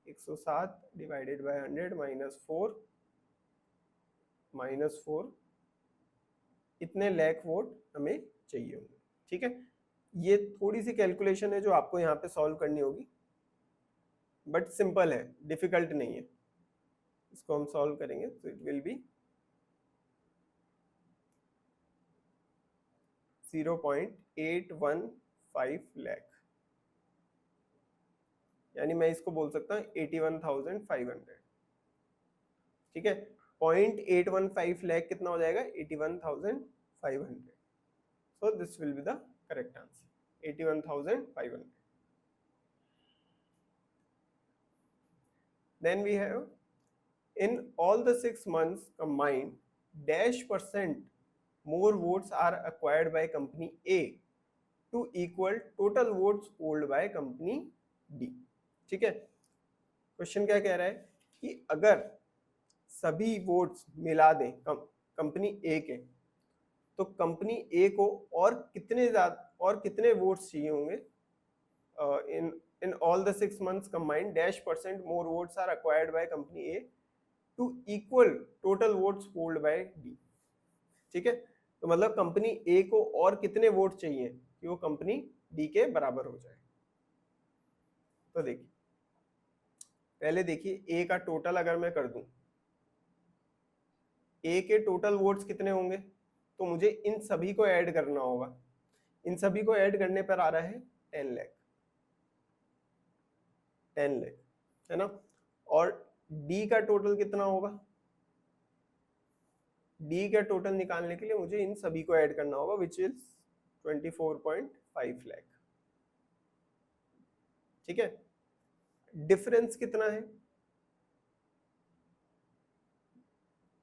107 डिवाइडेड बाय 100 माइनस 4 इतने लाख वोट हमें चाहिए होंगे। ठीक है, ये थोड़ी सी कैलकुलेशन है जो आपको यहाँ पे सॉल्व करनी होगी, बट सिंपल है, डिफिकल्ट नहीं है। इसको हम सॉल्व करेंगे तो इट विल बी 0.815 लाख, यानी मैं इसको बोल सकता हूँ 81,500। ठीक है, 0.815 लाख कितना हो जाएगा? 81,500। So this will be the correct answer, 81,500। Then we have in all the 6 months combined, dash% more votes are acquired by company A to equal total votes polled by company D. ठीक है, क्वेश्चन क्या कह रहा है कि अगर सभी वोट्स मिला दें कंपनी ए के, तो कंपनी ए को और कितने वोट्स चाहिए होंगे? in all the 6 months combined, dash% more votes are acquired by company A to equal total votes polled by D. ठीक है, तो मतलब कंपनी ए को और कितने वोट चाहिए कि वो कंपनी डी के बराबर हो जाए? तो देखिए पहले देखिए ए का टोटल अगर मैं कर दूं, ए के टोटल वोट्स कितने होंगे? तो मुझे इन सभी को ऐड करना होगा। इन सभी को ऐड करने पर आ रहा है 10 लाख, 10 लाख है ना। और डी का टोटल कितना होगा? डी का टोटल निकालने के लिए मुझे इन सभी को ऐड करना होगा विच इज 24.5 लाख। ठीक है, डिफरेंस कितना है?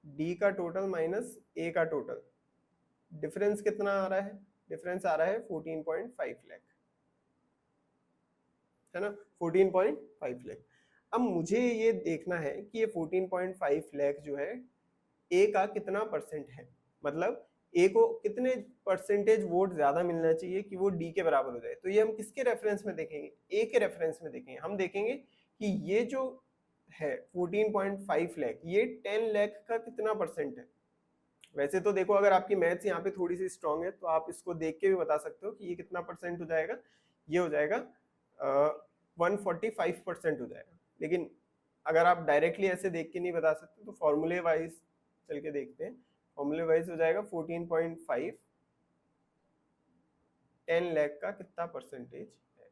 डी का टोटल माइनस ए का टोटल, डिफरेंस कितना आ रहा है? डिफरेंस आ रहा है 14.5 लाख, है ना, 14.5 लाख। अब मुझे ये देखना है कि ये 14.5 लाख जो है ए का कितना परसेंट है, मतलब ए को कितने परसेंटेज वोट ज्यादा मिलना चाहिए कि वो डी के बराबर हो जाए। तो ये हम किसके रेफरेंस में देखेंगे? ए के रेफरेंस में देखेंगे। हम देखेंगे कि ये जो है 14.5 लाख, ये 10 लाख का कितना परसेंट है। वैसे तो देखो अगर आपकी मैथ्स यहाँ पे थोड़ी सी स्ट्रांग है तो आप इसको देख के भी बता सकते हो कि ये कितना परसेंट हो जाएगा। ये हो जाएगा 145% हो जाएगा। लेकिन अगर आप डायरेक्टली ऐसे देख के नहीं बता सकते तो फॉर्मूले वाइज चल के देखते हैं। फॉर्मूले वाइज हो जाएगा 14.5 10 लाख का कितना परसेंटेज है।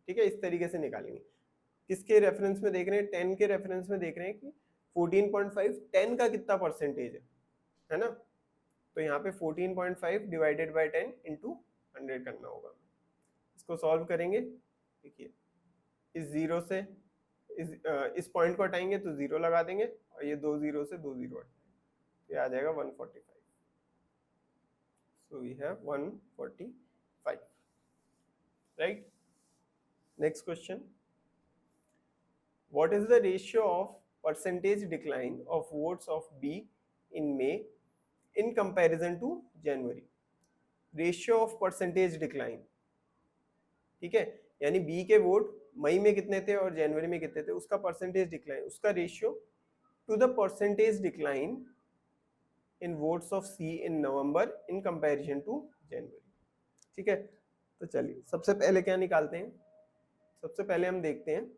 ठीक है, इस तरीके से निकालेंगे। किसके रेफरेंस में देख रहे हैं? 10 के रेफरेंस में देख रहे हैं कि 14.5 10 का कितना परसेंटेज है ना। तो यहाँ पे 14.5 डिवाइडेड बाय 10 इंटू 100 करना होगा। इसको सॉल्व करेंगे, देखिए इस जीरो से इस पॉइंट को हटाएंगे तो जीरो लगा देंगे और ये दो जीरो से दो जीरो हटाएंगे, ये आ जाएगा 145। So we have 145, right. Next question, what is the ratio of percentage decline of votes of B in May in comparison to January. Ratio of percentage decline, ठीक है, यानी बी के वोट मई में कितने थे और जनवरी में कितने थे, उसका परसेंटेज डिक्लाइन, उसका ratio to the percentage decline in votes of C in November in comparison to January. ठीक है, तो चलिए सबसे पहले क्या निकालते हैं, सबसे पहले हम देखते हैं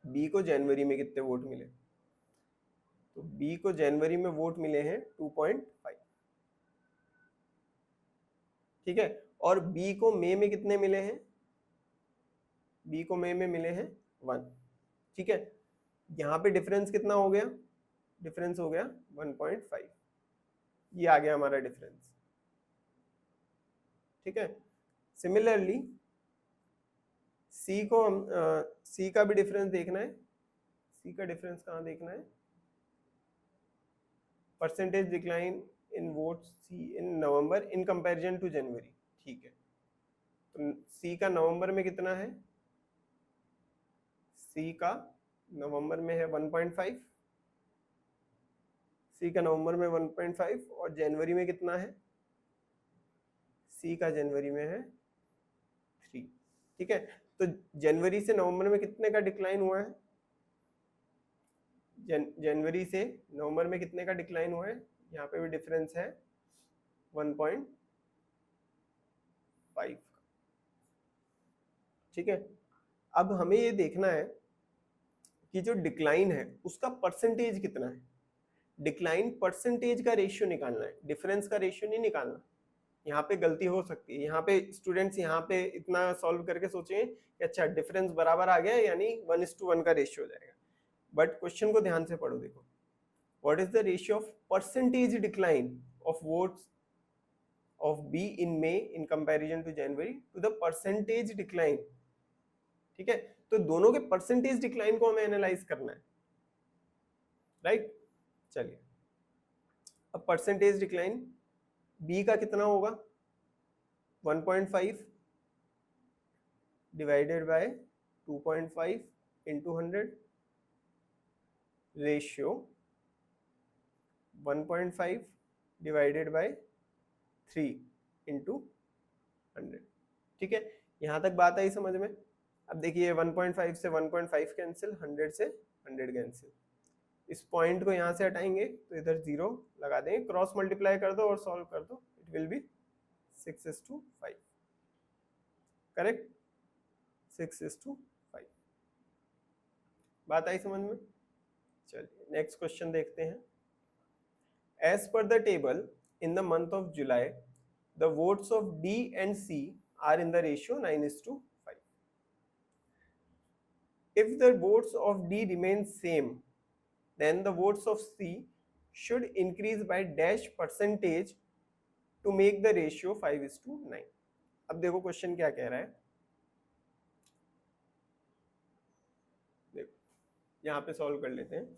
बी को जनवरी में कितने वोट मिले। तो बी को जनवरी में वोट मिले हैं 2.5, ठीक है, और बी को मई में कितने मिले हैं, बी को मई में मिले हैं 1, ठीक है। यहाँ पे डिफरेंस कितना हो गया, डिफरेंस हो गया 1.5, ये आ गया हमारा डिफरेंस, ठीक है। सिमिलरली सी को हम सी का भी डिफरेंस देखना है, सी का डिफरेंस कहाँ देखना है, percentage decline in vote C in November in comparison to January, ठीक है। तो सी का नवंबर में कितना है, सी का नवंबर में है 1.5, सी का नवंबर में 1.5 और जनवरी में कितना है, सी का जनवरी में है 3, ठीक है। तो जनवरी से नवंबर में कितने का डिक्लाइन हुआ है, जनवरी से नवंबर में कितने का डिक्लाइन हुआ है, यहाँ पे भी डिफरेंस है 1.5, ठीक है। अब हमें ये देखना है कि जो डिक्लाइन है उसका परसेंटेज कितना है, डिक्लाइन परसेंटेज का रेशियो निकालना है, डिफरेंस का रेशियो नहीं निकालना। यहाँ पे गलती हो सकती है, यहाँ पे स्टूडेंट्स यहाँ पे इतना सॉल्व करके सोचें कि अच्छा डिफरेंस बराबर आ गया यानी 1:1 का रेशियो हो जाएगा, बट क्वेश्चन को ध्यान से पढ़ो, देखो what is the ratio of percentage decline of votes of B in May in comparison to January to the percentage decline, ठीक है। तो दोनों के परसेंटेज डिक्लाइन को हमें एनालाइज करना है, राइट। चलिए अब परसेंटेज डिक्लाइन बी का कितना होगा, 1.5 divided by 2.5 into 100 ratio 1.5 divided by 3 into 100, ठीक है। यहां तक बात आई समझ में। अब देखिए 1.5 से 1.5 कैंसिल, 100 से 100 कैंसिल, इस पॉइंट को यहां से हटाएंगे तो इधर 0 लगा देंगे, क्रॉस मल्टीप्लाई कर दो और सॉल्व कर दो, इट विल बी 6:5, करेक्ट, 6:5। बात आई समझ में। चलिए नेक्स्ट क्वेश्चन देखते हैं। As per the table in the month of July the votes of D and C are in the ratio 9:5. If the votes of D remain same, then the votes of C should increase by dash percentage to make the ratio 5:9. अब देखो क्वेश्चन क्या कह रहा है, देखो यहाँ पे सॉल्व कर लेते हैं।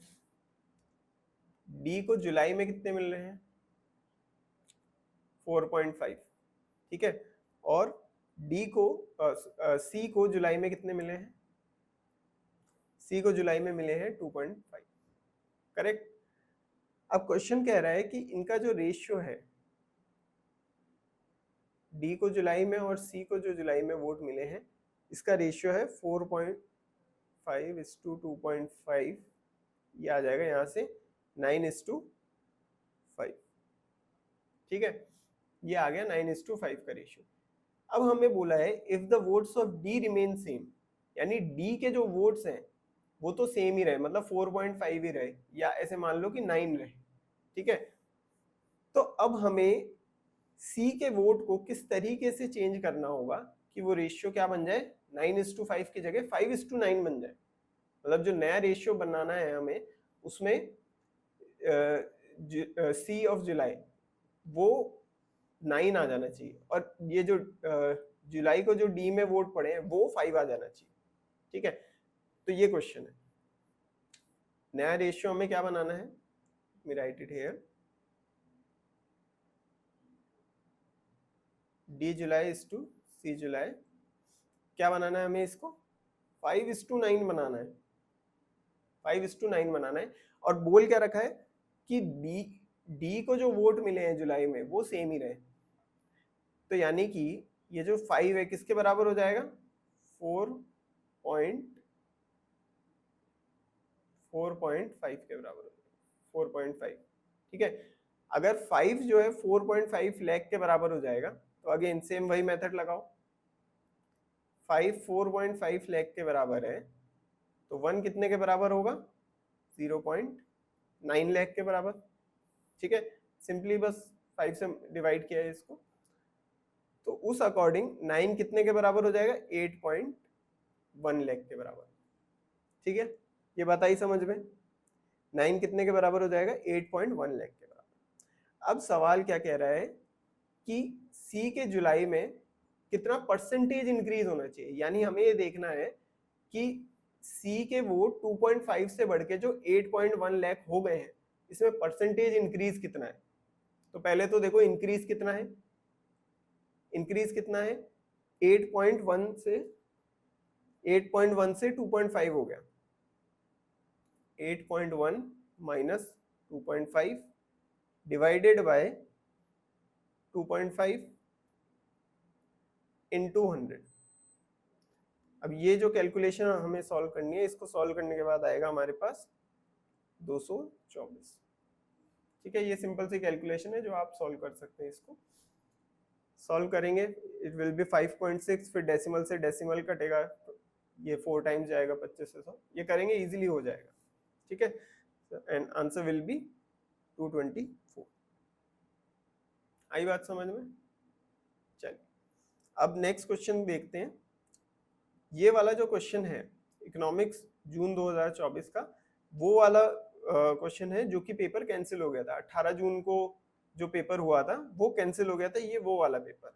D को जुलाई में कितने मिल रहे हैं, 4.5, ठीक है, और D को C को जुलाई में कितने मिले हैं, C को जुलाई में मिले हैं 2.5, करेक्ट। अब क्वेश्चन कह रहा है कि इनका जो रेशियो है, D को जुलाई में और C को जो जुलाई में वोट मिले हैं, इसका रेशियो है 4.5:2.5, ये आ जाएगा यहाँ से 9:5, ठीक है, ये आ गया 9:5 का रेशियो। अब हमें बोला है if the votes of D remain same, यानी D के जो वोट्स हैं वो तो सेम ही रहे, मतलब 4.5 ही रहे, या ऐसे मान लो कि 9 रहे, ठीक है। तो अब हमें C के वोट को किस तरीके से चेंज करना होगा कि वो रेशियो क्या बन जाए, 9:5 की जगह 5:9 बन जाए। मतलब जो नया रेशियो बनाना है हमें, उसमें C ऑफ जुलाई वो 9 आ जाना चाहिए, और ये जो जुलाई को जो डी में वोट पड़े हैं वो 5 आ जाना चाहिए। ठीक है, तो ये क्वेश्चन है। नया रेशियो हमें क्या बनाना है, me write it here, D July is to C July, क्या बनाना है हमें इसको, 5:9 बनाना है, 5:9 बनाना है। और बोल क्या रखा है कि डी को जो वोट मिले हैं जुलाई में वो सेम ही रहे। तो यानी कि ये जो 5 है किसके बराबर हो जाएगा, 4.5 के बराबर हो जाएगा, 4.5। ठीक है, अगर 5 जो है 4.5 लाख के बराबर हो जाएगा तो अगेन सेम वही मेथड लगाओ, 5 4.5 लाख के बराबर है तो 1 कितने के बराबर होगा, 0.9 लाख के बराबर। ठीक है, सिंपली बस 5 से डिवाइड किया है इसको, तो उस अकॉर्डिंग 9 कितने के बराबर हो जाएगा, 8.1 लाख के बराबर। ठीक है, ये बात आई समझ में, 9 कितने के बराबर हो जाएगा, 8.1 लाख के बराबर। अब सवाल क्या कह रहा है कि सी के जुलाई में कितना परसेंटेज इंक्रीज होना चाहिए, यानी हमें ये देखना है कि सी के वोट 2.5 से बढ़ के जो 8.1 लाख हो गए हैं इसमें परसेंटेज इंक्रीज कितना है। तो पहले तो देखो इंक्रीज कितना है, इंक्रीज कितना है, 8.1 से 2.5 हो गया, 8.1 माइनस 2.5 डिवाइडेड बाय 2.5 इनटू 100। अब ये जो कैलकुलेशन हमें सॉल्व करनी है, इसको सॉल्व करने के बाद आएगा हमारे पास 224। ठीक है, ये सिंपल सी कैलकुलेशन है जो आप सॉल्व कर सकते हैं। इसको सॉल्व करेंगे, इट विल बी 5.6, फिर डेसिमल से डेसिमल कटेगा, ये 4 टाइम्स जाएगा 25 से 100, ये करेंगे इजीली हो जाएगा। ठीक है, एंड आंसर विल बी 224। आई बात समझ में, चलिए अब नेक्स्ट क्वेश्चन देखते हैं। ये वाला जो क्वेश्चन है इकोनॉमिक्स जून 2024 का, वो वाला क्वेश्चन है जो कि पेपर कैंसिल हो गया था 18 जून को, जो पेपर हुआ था वो कैंसिल हो गया था, ये वो वाला paper.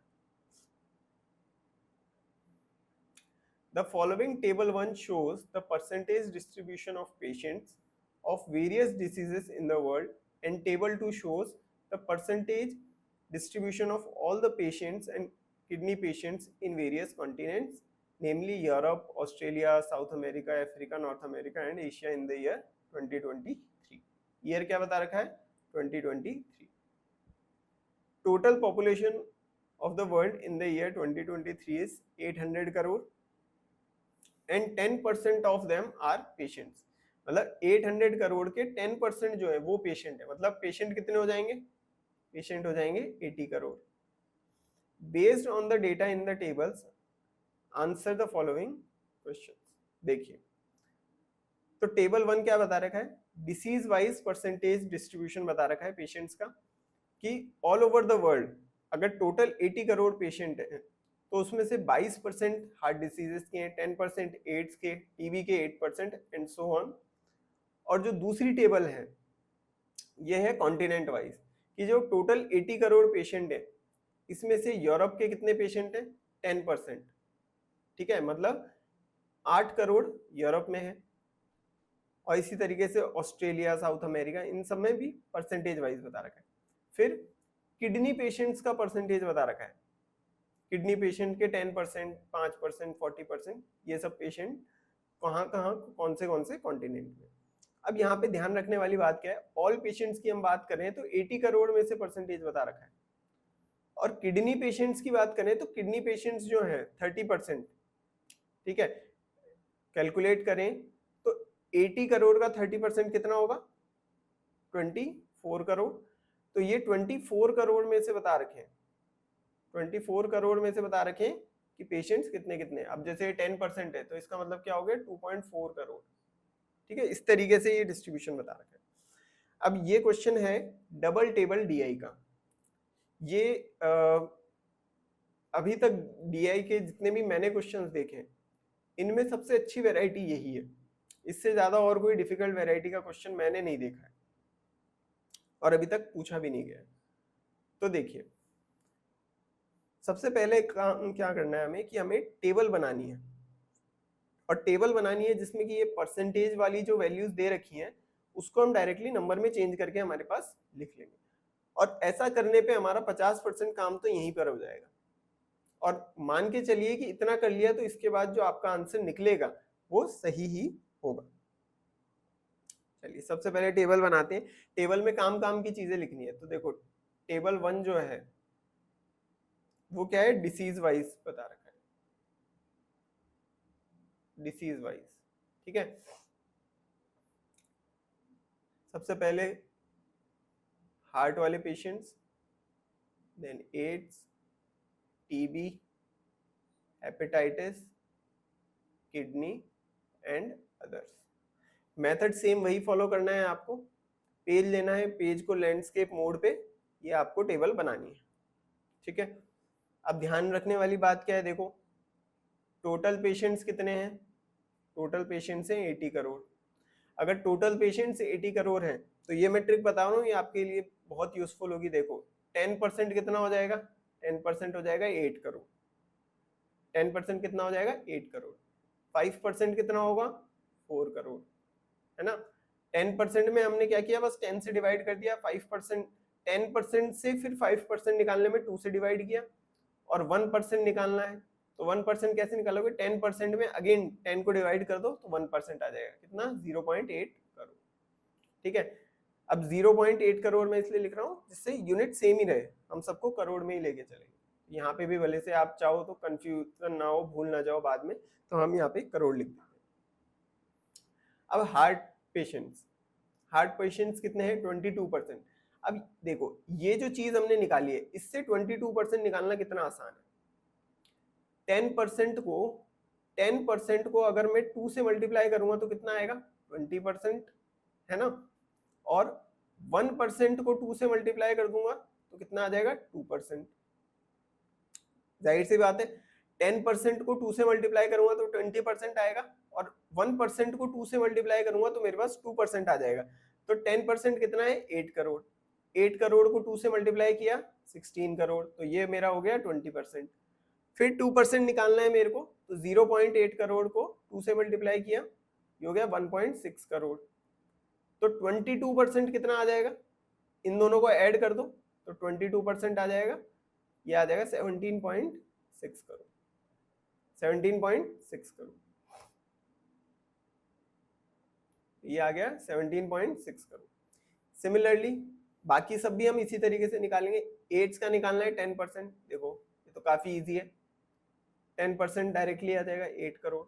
The following table 1 shows the percentage distribution of patients of various diseases in the world, and table 2 shows the percentage distribution of all the patients and kidney patients in various continents, namely Europe, Australia, South America, Africa, North America and Asia in the year 2023। Year क्या बता रखा है, 2023। Total population of the world in the year 2023 is 800 crore and 10% of them are patients। मतलब 800 करोड़ के 10% जो है वो पेशेंट है, मतलब पेशेंट कितने हो जाएंगे, पेशेंट हो जाएंगे 80 crore. Based on the data in the tables answer the following questions. देखिए, तो टेबल 1 क्या बता रखा है, डिसीज वाइज परसेंटेज डिस्ट्रीब्यूशन बता रखा है पेशेंट्स का, कि ऑल ओवर द वर्ल्ड अगर टोटल 80 करोड़ पेशेंट है तो उसमें से 22% हार्ट डिसीजेस के हैं, 10% एड्स के, टीबी के 8% एंड सो ऑन। और जो दूसरी टेबल है ये है कॉन्टिनेंट वाइज, कि जो टोटल 80 करोड़ पेशेंट है इसमें से यूरोप के कितने पेशेंट हैं, 10%। ठीक है, मतलब 8 करोड़ यूरोप में है, और इसी तरीके से ऑस्ट्रेलिया, साउथ अमेरिका, इन सब में भी परसेंटेज वाइज बता रखा है। फिर किडनी पेशेंट्स का परसेंटेज बता रखा है, किडनी पेशेंट के 10%, 5%, 40%, ये सब पेशेंट कहाँ कहाँ कौन से कॉन्टिनेंट में। अब यहाँ पे ध्यान रखने वाली बात क्या है, ऑल पेशेंट्स की हम बात करें तो 80 करोड़ में से परसेंटेज बता रखा है, और किडनी पेशेंट्स की बात करें तो किडनी पेशेंट्स जो है 30%। ठीक है, कैलकुलेट करें तो 80 करोड़ का 30% कितना होगा, 24 करोड़। तो ये 24 करोड़ में से बता रखे हैं, 24 करोड़ में से बता रखे हैं कि पेशेंट्स कितने कितने। अब जैसे 10% है तो इसका मतलब क्या हो गया, 2.4 करोड़। ठीक है, इस तरीके से ये डिस्ट्रीब्यूशन बता रखा है। अब ये क्वेश्चन है डबल टेबल डीआई का। ये अभी तक डीआई के जितने भी मैंने क्वेश्चंस देखे इनमें सबसे अच्छी वैरायटी यही है, इससे ज्यादा और कोई डिफिकल्ट वैरायटी का क्वेश्चन मैंने नहीं देखा है और अभी तक पूछा भी नहीं गया। तो देखिए सबसे पहले काम क्या करना है हमें कि हमें टेबल बनानी है, और टेबल बनानी है जिसमें कि ये परसेंटेज वाली जो वैल्यूज दे रखी हैं उसको हम डायरेक्टली नंबर में चेंज करके हमारे पास लिख लेंगे, और ऐसा करने पे हमारा 50% काम तो यहीं पर हो जाएगा। और मान के चलिए कि इतना कर लिया तो इसके बाद जो आपका आंसर निकलेगा वो सही ही होगा। चलिए सबसे पहले टेबल बनाते हैं। टेबल में काम काम की चीजें लिखनी है, तो देखो टेबल 1 जो है वो क्या है, डिसीज वाइज बता रखा है, डिसीज वाइज। ठीक है, सबसे पहले हार्ट वाले patients, then AIDS, TB, hepatitis, kidney and others. Method same वही फॉलो करना है आपको। पेज लेना है, पेज को लैंडस्केप मोड पे ये आपको टेबल बनानी है। ठीक है, अब ध्यान रखने वाली बात क्या है, देखो टोटल पेशेंट्स कितने हैं, टोटल पेशेंट्स हैं 80 करोड़। अगर टोटल पेशेंट्स 80 करोड़ हैं तो ये मैं ट्रिक बता रहा हूँ, ये आपके लिए बहुत यूजफुल होगी। देखो 10% कितना हो जाएगा, 10% हो जाएगा 8 करोड़। 10% कितना हो जाएगा 8 करोड़। 5% कितना होगा 4 करोड़, है ना। 10% में हमने क्या किया, बस 10 से डिवाइड कर दिया। 5% 10% से फिर 5% निकालने में 2 से डिवाइड किया, और 1% निकालना है तो 1% कैसे निकालोगे, 10% में अगेन 10 को डिवाइड कर दो तो 1% आ जाएगा, कितना 0.8 करोड़। ठीक है, अब 0.8 करोड़ में इसलिए लिख रहा हूँ जिससे यूनिट सेम ही रहे, हम सबको करोड़ में ही लेके चलेंगे। यहाँ पे भी भले से आप चाहो तो कंफ्यूजन ना हो, भूल ना जाओ बाद में, तो हम यहाँ पे करोड़ लिख देते हैं। अब हार्ट पेशेंट्स कितने हैं 22%। अब देखो ये जो चीज हमने निकाली है इससे 22% निकालना कितना आसान है। 10% को अगर मैं 2 से मल्टीप्लाई करूंगा तो कितना आएगा 20%, है ना। और 1% को 2 से मल्टीप्लाई कर दूंगा तो कितना आ जाएगा 2%। जाहिर सी बात है 10% को 2 से मल्टीप्लाई करूंगा तो 20% आएगा, और 1% को 2 से मल्टीप्लाई करूंगा तो मेरे पास 2% आ जाएगा। तो 10% कितना है 8 करोड़। 8 करोड़ को 2 से मल्टीप्लाई किया 16 करोड़, तो ये मेरा हो गया 20%। फिर 2% निकालना है मेरे को, तो 0.8 करोड़ को 2 से मल्टीप्लाई किया, ये हो गया 1.6 करोड़। तो 22% कितना आ जाएगा, इन दोनों को ऐड कर दो तो 22% आ जाएगा, ये आ जाएगा 17.6 करोड़। 17.6 करोड़ ये आ गया 17.6 करोड़। सिमिलरली बाकी सब भी हम इसी तरीके से निकालेंगे। एड्स का निकालना है 10%, देखो ये तो काफी इजी है, 10% डायरेक्टली आ जाएगा 8 करोड़।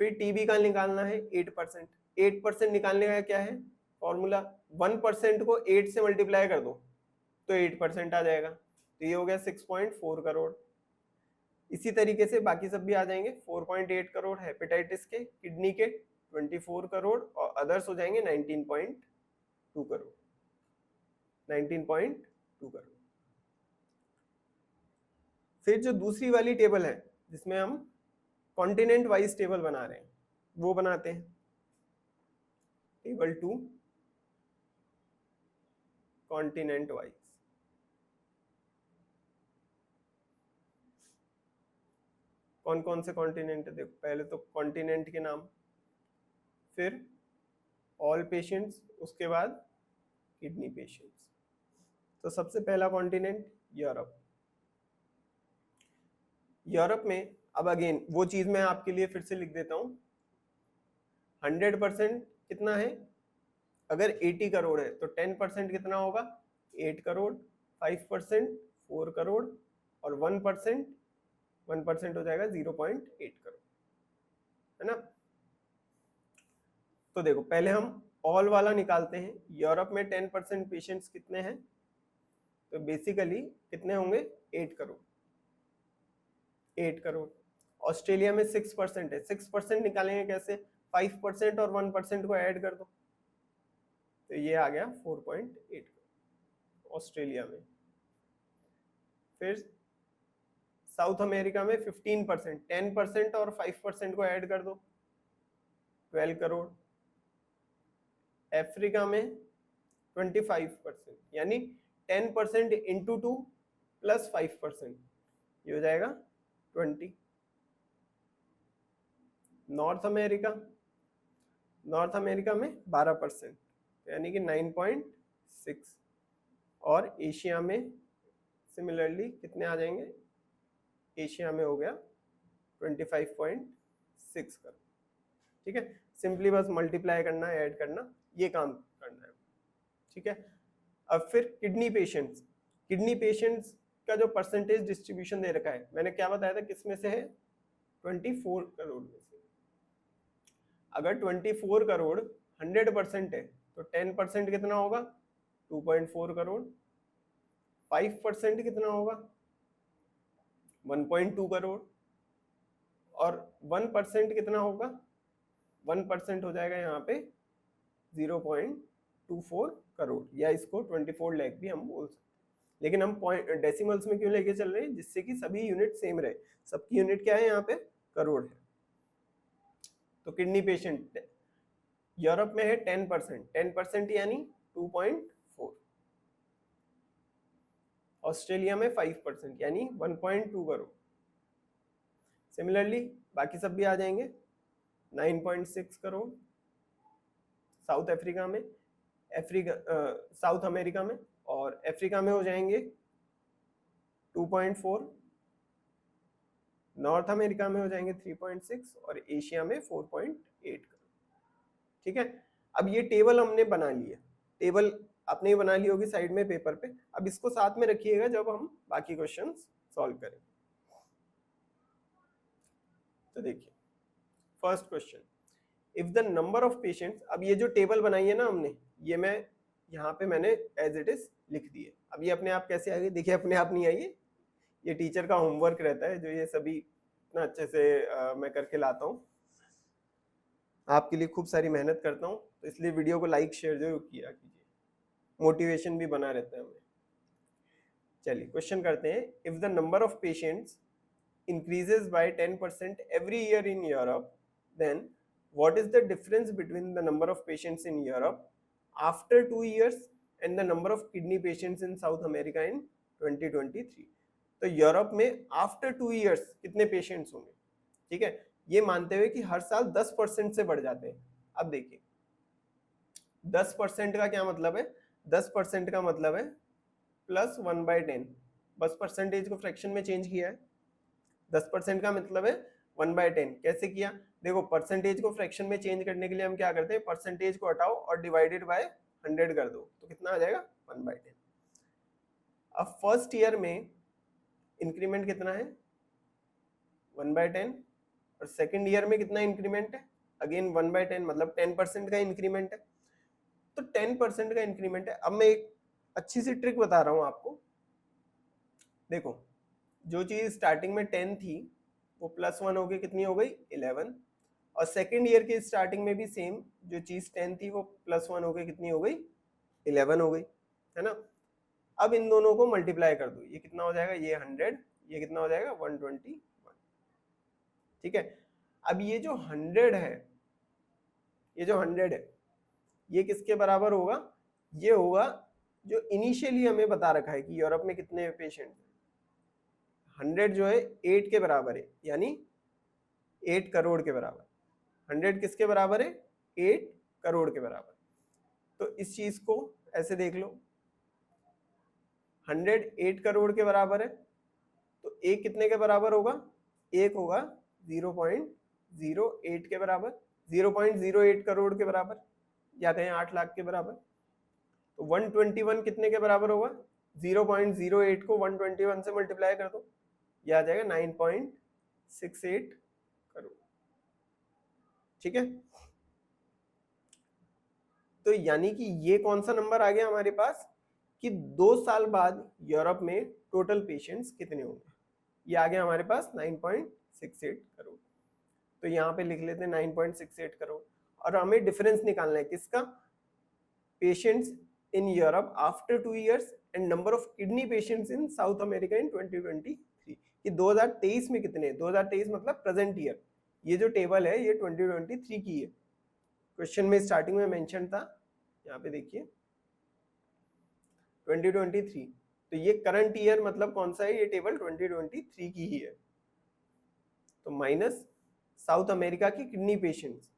फिर टीबी का निकालना है 8%। 8% निकालने का क्या है फॉर्मूला, 1% को 8 से मल्टीप्लाई कर दो तो 8% आ जाएगा, तो ये हो गया 6.4 करोड़। इसी तरीके से बाकी सब भी आ जाएंगे। 4.8 करोड़ हेपेटाइटिस के, किडनी के 24 करोड़, और अदर्स हो जाएंगे 19.2 करोड़। 19.2 करोड़। फिर जो दूसरी वाली टेबल है जिसमें हम कॉन्टिनेंट वाइज टेबल बना रहे हैं वो बनाते हैं। Table 2 continent wise. कौन कौन से कॉन्टिनेंट है, देखो पहले तो कॉन्टिनेंट के नाम, फिर ऑल पेशेंट्स, उसके बाद किडनी पेशेंट्स। तो सबसे पहला कॉन्टिनेंट यूरोप। यूरोप में अब अगेन वो चीज मैं आपके लिए फिर से लिख देता हूं। 100% कितना है, अगर 80 करोड़ है तो 10% कितना होगा 8 करोड़, 5% 4 करोड़, और 1% हो जाएगा 0.8 करोड़, है ना। तो देखो पहले हम ऑल वाला निकालते हैं। यूरोप में 10% पेशेंट्स कितने हैं, तो बेसिकली कितने होंगे 8 करोड़। 8 करोड़। ऑस्ट्रेलिया में 6% है, 6% निकालेंगे कैसे, 5% और 1% को ऐड कर दो तो ये आ गया 4.8 करोड़ ऑस्ट्रेलिया में। फिर साउथ अमेरिका में 15%, 10% और 5% को ऐड कर दो 12 करोड़। अफ्रीका में 25%, यानी 10% इंटू 2 प्लस 5%, ये हो जाएगा 20। नॉर्थ अमेरिका में 12%, यानी कि 9.6, और एशिया में सिमिलरली कितने आ जाएंगे, एशिया में हो गया 25.6 करोड़। ठीक है, सिंपली बस मल्टीप्लाई करना है, ऐड करना, ये काम करना है। ठीक है, अब फिर किडनी पेशेंट्स का जो परसेंटेज डिस्ट्रीब्यूशन दे रखा है, मैंने क्या बताया था, किस में से है, 24 करोड़ में से। अगर 24 करोड़ 100% है तो 10% कितना होगा, 2.4 करोड़, 5% कितना होगा, 1.2 करोड़, और 1% कितना होगा, 1% हो जाएगा यहाँ पे 0.24 करोड़, या इसको 24 लाख भी हम बोल सकते हैं। लेकिन हम पॉइंट डेसिमल्स में क्यों लेके चल रहे हैं, जिससे कि सभी यूनिट सेम रहे, सबकी यूनिट क्या है यहाँ पे, करोड़ है। तो किडनी पेशेंट यूरोप में है 10% यानी 2.4, ऑस्ट्रेलिया में 5% यानी 1.2 करोड़। सिमिलरली बाकी सब भी आ जाएंगे, 9.6 करोड़ साउथ अमेरिका में, और अफ्रीका में हो जाएंगे 2.4, नॉर्थ अमेरिका में हो जाएंगे 3.6, और एशिया में 4.8 करोड़। ठीक है, अब ये टेबल हमने बना लिया, टेबल आपने ही बना ली होगी साइड में पेपर पे, अब इसको साथ में रखिएगा जब हम बाकी क्वेश्चंस सॉल्व करें। तो देखिए first question, if the number of patients, अब ये जो टेबल बनाई है ना हमने, ये मैं यहाँ पे मैंने एज इट इज लिख दी है। अब ये अपने आप कैसे आ गई, देखिए अपने आप नहीं आई है, ये टीचर का होमवर्क रहता है जो ये सभी इतना अच्छे से मैं करके लाता हूँ, आपके लिए खूब सारी मेहनत करता हूँ, तो इसलिए वीडियो को लाइक शेयर जरूर किया कीजिए, मोटिवेशन भी बना रहता है हमें। चलिए क्वेश्चन करते हैं, if the number of patients increases by 10% every year in Europe, then what is the difference between the number of patients in Europe after 2 years and the number of kidney patients in South America in 2023? तो यूरोप में आफ्टर 2 years कितने पेशेंट्स होंगे, ठीक है, ये मानते हुए कि हर साल 10% से बढ़ जाते हैं। अब देखिए 10% का क्या मतलब है, 10% का मतलब है प्लस 1/10, बस परसेंटेज को फ्रैक्शन में चेंज किया है। 10% का मतलब है 1/10, कैसे किया, देखो परसेंटेज को फ्रैक्शन में चेंज करने के लिए हम क्या करते हैं, परसेंटेज को हटाओ और डिवाइडेड बाय 100 कर दो, तो कितना आ जाएगा 1/10। अब फर्स्ट ईयर में इंक्रीमेंट कितना है 1/10, और सेकेंड ईयर में कितना इंक्रीमेंट है, अगेन 1/10, मतलब 10% का इंक्रीमेंट है। तो 10% का इंक्रीमेंट है। अब मैं एक अच्छी सी ट्रिक बता रहा हूं आपको, देखो जो चीज स्टार्टिंग में 10 थी वो +1 हो गई, कितनी हो गई 11, और सेकेंड ईयर के स्टार्टिंग में भी सेम, जो चीज 10 थी वो +1 हो गई, कितनी हो गई 11 हो गई, है ना। अब इन दोनों को मल्टीप्लाई कर दो, ये कितना हो जाएगा, ये 100, ये कितना हो जाएगा 121। ठीक है, अब ये जो 100 है, ये जो 100 है ये किसके बराबर होगा, ये होगा जो इनिशियली हमें बता रखा है कि यूरोप में कितने पेशेंट, 100 जो है 8 के बराबर है, यानी 8 करोड़ के बराबर। 100 किसके बराबर है, 8 करोड़ के बराबर। तो इस चीज को ऐसे देख लो, 100 8 करोड़ के बराबर है, तो एक कितने के बराबर होगा, एक होगा 0.08 के बराबर, 0.08 करोड़ के बराबर, या कहें 8 लाख के बराबर। तो 121 कितने के बराबर होगा, 0.08 को 121 से मल्टीप्लाई कर दो, यह आ जाएगा 9.68 करोड़। ठीक है, तो यानी कि ये कौन सा नंबर आ गया हमारे पास, कि 2 साल बाद यूरोप में टोटल पेशेंट्स कितने होंगे, ये आ गया हमारे पास 9.68 करोड़। तो यहाँ पे लिख लेते हैं 9.68 करोड़, और हमें डिफरेंस निकालना है किसका, patients in Europe after 2 years and number of kidney patients in South America in 2023, कि 2023 में कितने, 2023 मतलब प्रेजेंट ईयर, ये जो टेबल है ये 2023 की है, क्वेश्चन में स्टार्टिंग में मेंशन था, यहाँ पे देखिए 2023, तो ये करंट ईयर मतलब कौन सा है, ये टेबल 2023 की ही है। तो माइनस साउथ अमेरिका की किडनी पेशेंट्स,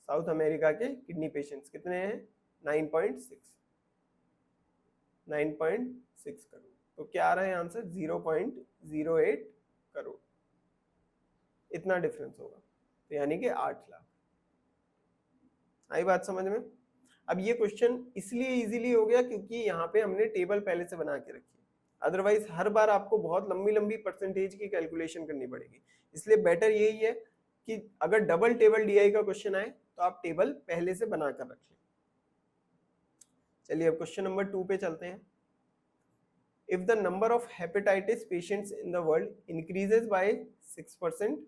साउथ अमेरिका के किडनी पेशेंट्स कितने हैं, 9.6 करोड़। तो क्या आ रहा है आंसर, 0.08 करोड़, इतना डिफरेंस होगा। तो यानी कि 8 लाख। आई बात समझ में। अब ये क्वेश्चन इसलिए इजीली हो गया क्योंकि यहाँ पे हमने टेबल पहले से बना के रखी है, अदरवाइज हर बार आपको बहुत लंबी लंबी परसेंटेज की कैलकुलेशन करनी पड़ेगी। इसलिए बेटर यही है कि अगर डबल टेबल डीआई का क्वेश्चन आए तो आप टेबल पहले से बना कर रखें। चलिए अब क्वेश्चन नंबर 2 पे चलते हैं। If the number of hepatitis patients in the world increases by 6%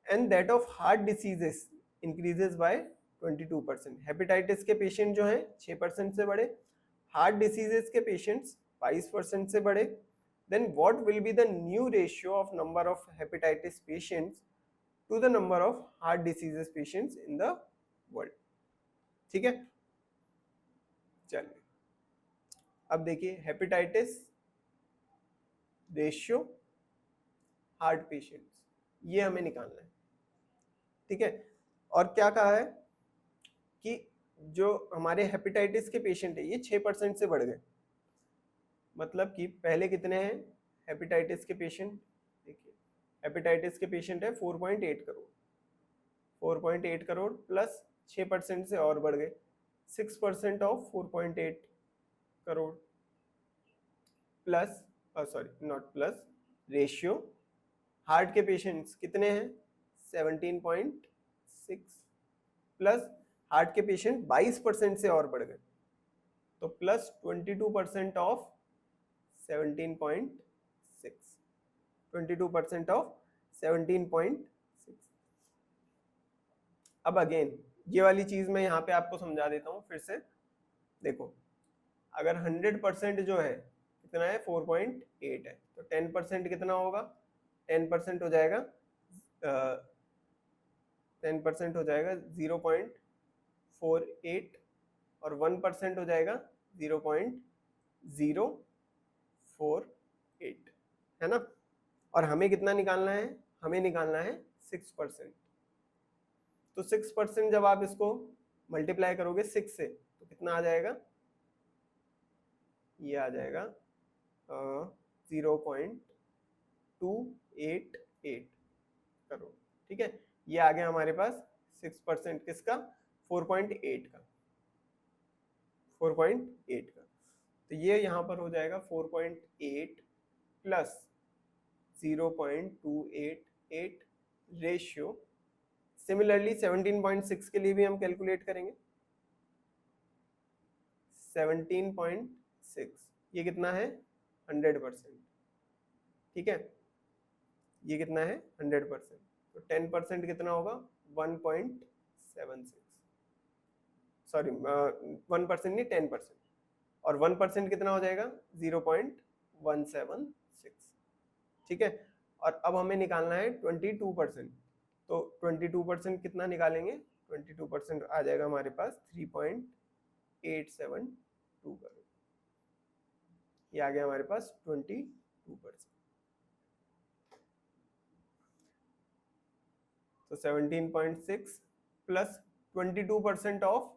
and that of heart diseases increases by 22%, hepatitis के पेशेंट जो हैं 6% से बढ़े, हार्ट डिसीजेस के पेशेंट्स 22% से बढ़े, then what will be the new ratio of number of hepatitis patients to the number of heart diseases patients in the world? ठीक है, चलिए अब देखिए हेपेटाइटिस रेशियो हार्ट पेशेंट्स, ये हमें निकालना है। ठीक है, और क्या कहा है कि जो हमारे हेपेटाइटिस के पेशेंट है ये 6% से बढ़ गए, मतलब कि पहले कितने हैं हेपेटाइटिस के पेशेंट, देखिए हेपेटाइटिस के पेशेंट है 4.8 करोड़, 4.8 करोड़ प्लस 6% से और बढ़ गए 6% of 4.8 crore plus sorry not plus, ratio heart के पेशेंट्स कितने हैं 17.6 प्लस हार्ट के पेशेंट 22% से और बढ़ गए तो प्लस 22% ऑफ 17.6, 22% ऑफ 17.6। अब अगेन ये वाली चीज मैं यहाँ पे आपको समझा देता हूँ फिर से। देखो अगर 100% जो है कितना है 4.8 है तो 10% कितना होगा, 10% हो जाएगा 10% हो जाएगा 0.48 और 1% हो जाएगा 0.048, है ना। और हमें कितना निकालना है, हमें निकालना है 6%। तो 6% जब आप इसको मल्टीप्लाई करोगे 6 से तो कितना आ जाएगा, ये आ जाएगा 0.288 करोड़। ठीक है, ये आ गया हमारे पास 6% किसका, 4.8 का, 4.8 का। तो ये यहाँ पर हो जाएगा 4.8 प्लस 0.288 रेशियो। सिमिलरली 17.6 के लिए भी हम कैलकुलेट करेंगे, 17.6 ये कितना है 100%। ठीक है, ये कितना है 100%, तो 10% कितना होगा 1.76, सॉरी 1% नहीं 10%, और 1% कितना हो जाएगा 0.176। ठीक है, और अब हमें निकालना है 22%, तो 22% कितना निकालेंगे, 22% आ जाएगा हमारे पास 3.872 करोड़, ये आ गया हमारे पास 22%। तो 17.6 प्लस 22% ऑफ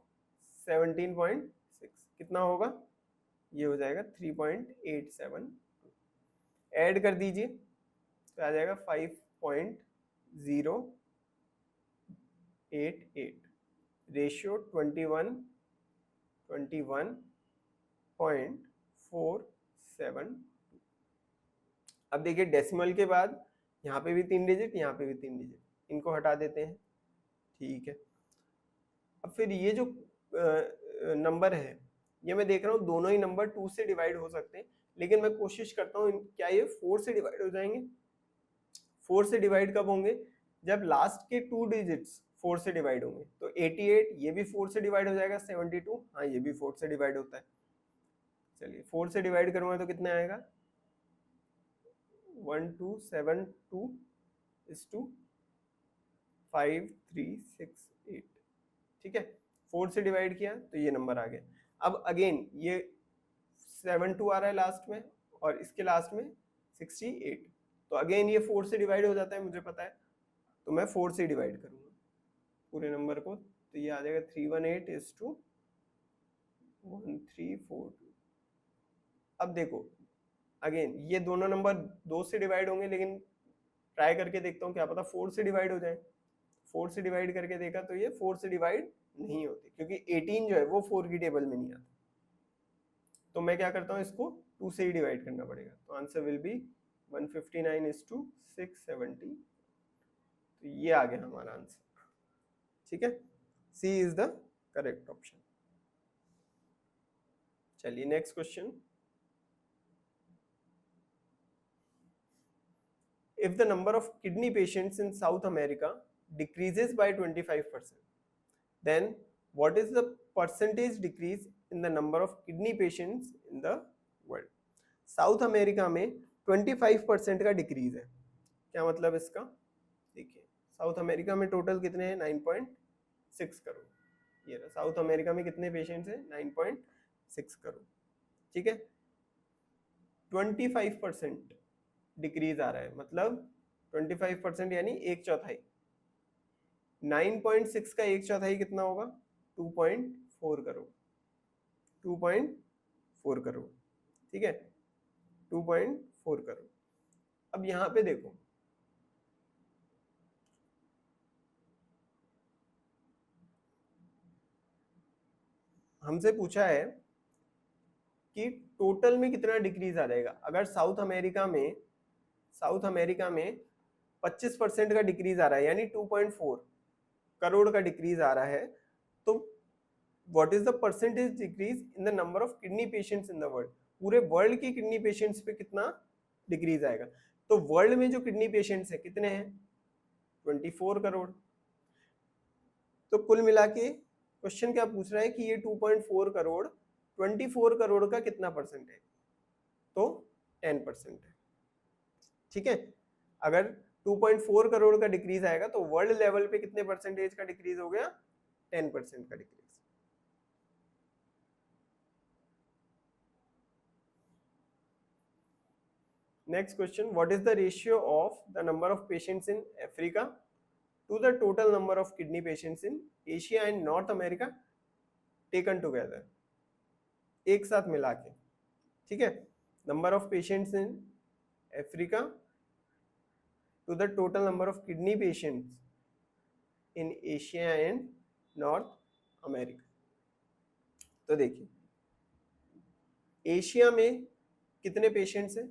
17.6 कितना होगा, ये हो जाएगा 3.872, ऐड कर दीजिए तो आ जाएगा 5.088, रेशियो 21.472। अब देखिए डेसिमल के बाद यहाँ पे भी 3 डिजिट, यहाँ पे भी 3 डिजिट, इनको हटा देते हैं। ठीक है, अब फिर ये जो नंबर है ये मैं देख रहा हूँ दोनों ही नंबर 2 से डिवाइड हो सकते हैं, लेकिन मैं कोशिश करता हूँ क्या ये 4 से डिवाइड हो जाएंगे। 4 से डिवाइड कब होंगे, जब लास्ट के 2 डिजिट्स 4 से डिवाइड होंगे। तो 88 ये भी 4 से डिवाइड हो जाएगा, 72 हाँ ये भी 4 से डिवाइड होता है। चलिए 4 से डिवाइड करूंगा तो कितना आएगा 1272 is to 5368। ठीक है, 4 से डिवाइड किया तो ये नंबर आ गया। अब अगेन ये 72 आ रहा है लास्ट में, और इसके लास्ट में 68। तो अगेन ये 4 से डिवाइड हो जाता है, मुझे पता है, तो मैं 4 से डिवाइड करूंगा पूरे नंबर को, तो ये आ जाएगा 318:1342। अब देखो अगेन ये दोनों नंबर 2 से डिवाइड होंगे, लेकिन ट्राई करके देखता हूँ, क्या पता 4 से डिवाइड हो जाए। 4 से डिवाइड करके देखा तो ये 4 से डिवाइड नहीं होती, क्योंकि 18 जो है वो 4 की टेबल में नहीं आता। तो मैं क्या करता हूँ, इसको 2 से ही डिवाइड करना पड़ेगा, तो आंसर विल बी 159:670। तो ये आ गया हमारा आंसर, ठीक है, सी इज द करेक्ट ऑप्शन। चलिए next question. If the number of kidney patients in South America decreases by 25%, then what is the percentage decrease in the number of kidney patients in the world? South America में 25% का डिक्रीज है। क्या मतलब इसका? देखिए साउथ अमेरिका में टोटल कितने हैं, 9.6 करोड़। ये साउथ अमेरिका में कितने पेशेंट्स हैं, 9.6 करोड़, ठीक है। 25% डिक्रीज आ रहा है, मतलब 25% यानी एक चौथाई। 9.6 का एक चौथाई कितना होगा, 2.4 करोड़। 2.4 करोड़, ठीक है, 2.4 करोड़। अब यहां पे देखो, हमसे पूछा है कि टोटल में कितना डिक्रीज आ जाएगा। अगर साउथ अमेरिका में 25% का डिक्रीज आ रहा है, यानी 2.4 करोड़ का डिक्रीज आ रहा है, तो what is the percentage decrease in the number of kidney patients in the world? पूरे वर्ल्ड की किडनी पेशेंट्स पे कितना डिक्रीज आएगा? तो वर्ल्ड में जो किडनी पेशेंट्स है कितने हैं, 24 करोड़। तो कुल मिला के क्वेश्चन क्या पूछ रहा है कि ये 2.4 करोड़ 24 करोड़ का कितना परसेंट है? तो 10% है, ठीक है। अगर 2.4 करोड़ का डिक्रीज आएगा तो वर्ल्ड लेवल पे कितने परसेंटेज का डिक्रीज हो गया, 10% का decrease. Next question, what is the ratio of the number of patients in Africa to the total number of kidney patients in Asia and North America taken together? एक साथ मिला के, ठीक है। Number of patients in Africa to the total number of kidney patients in Asia and North America. तो देखिए एशिया में कितने पेशेंट्स हैं,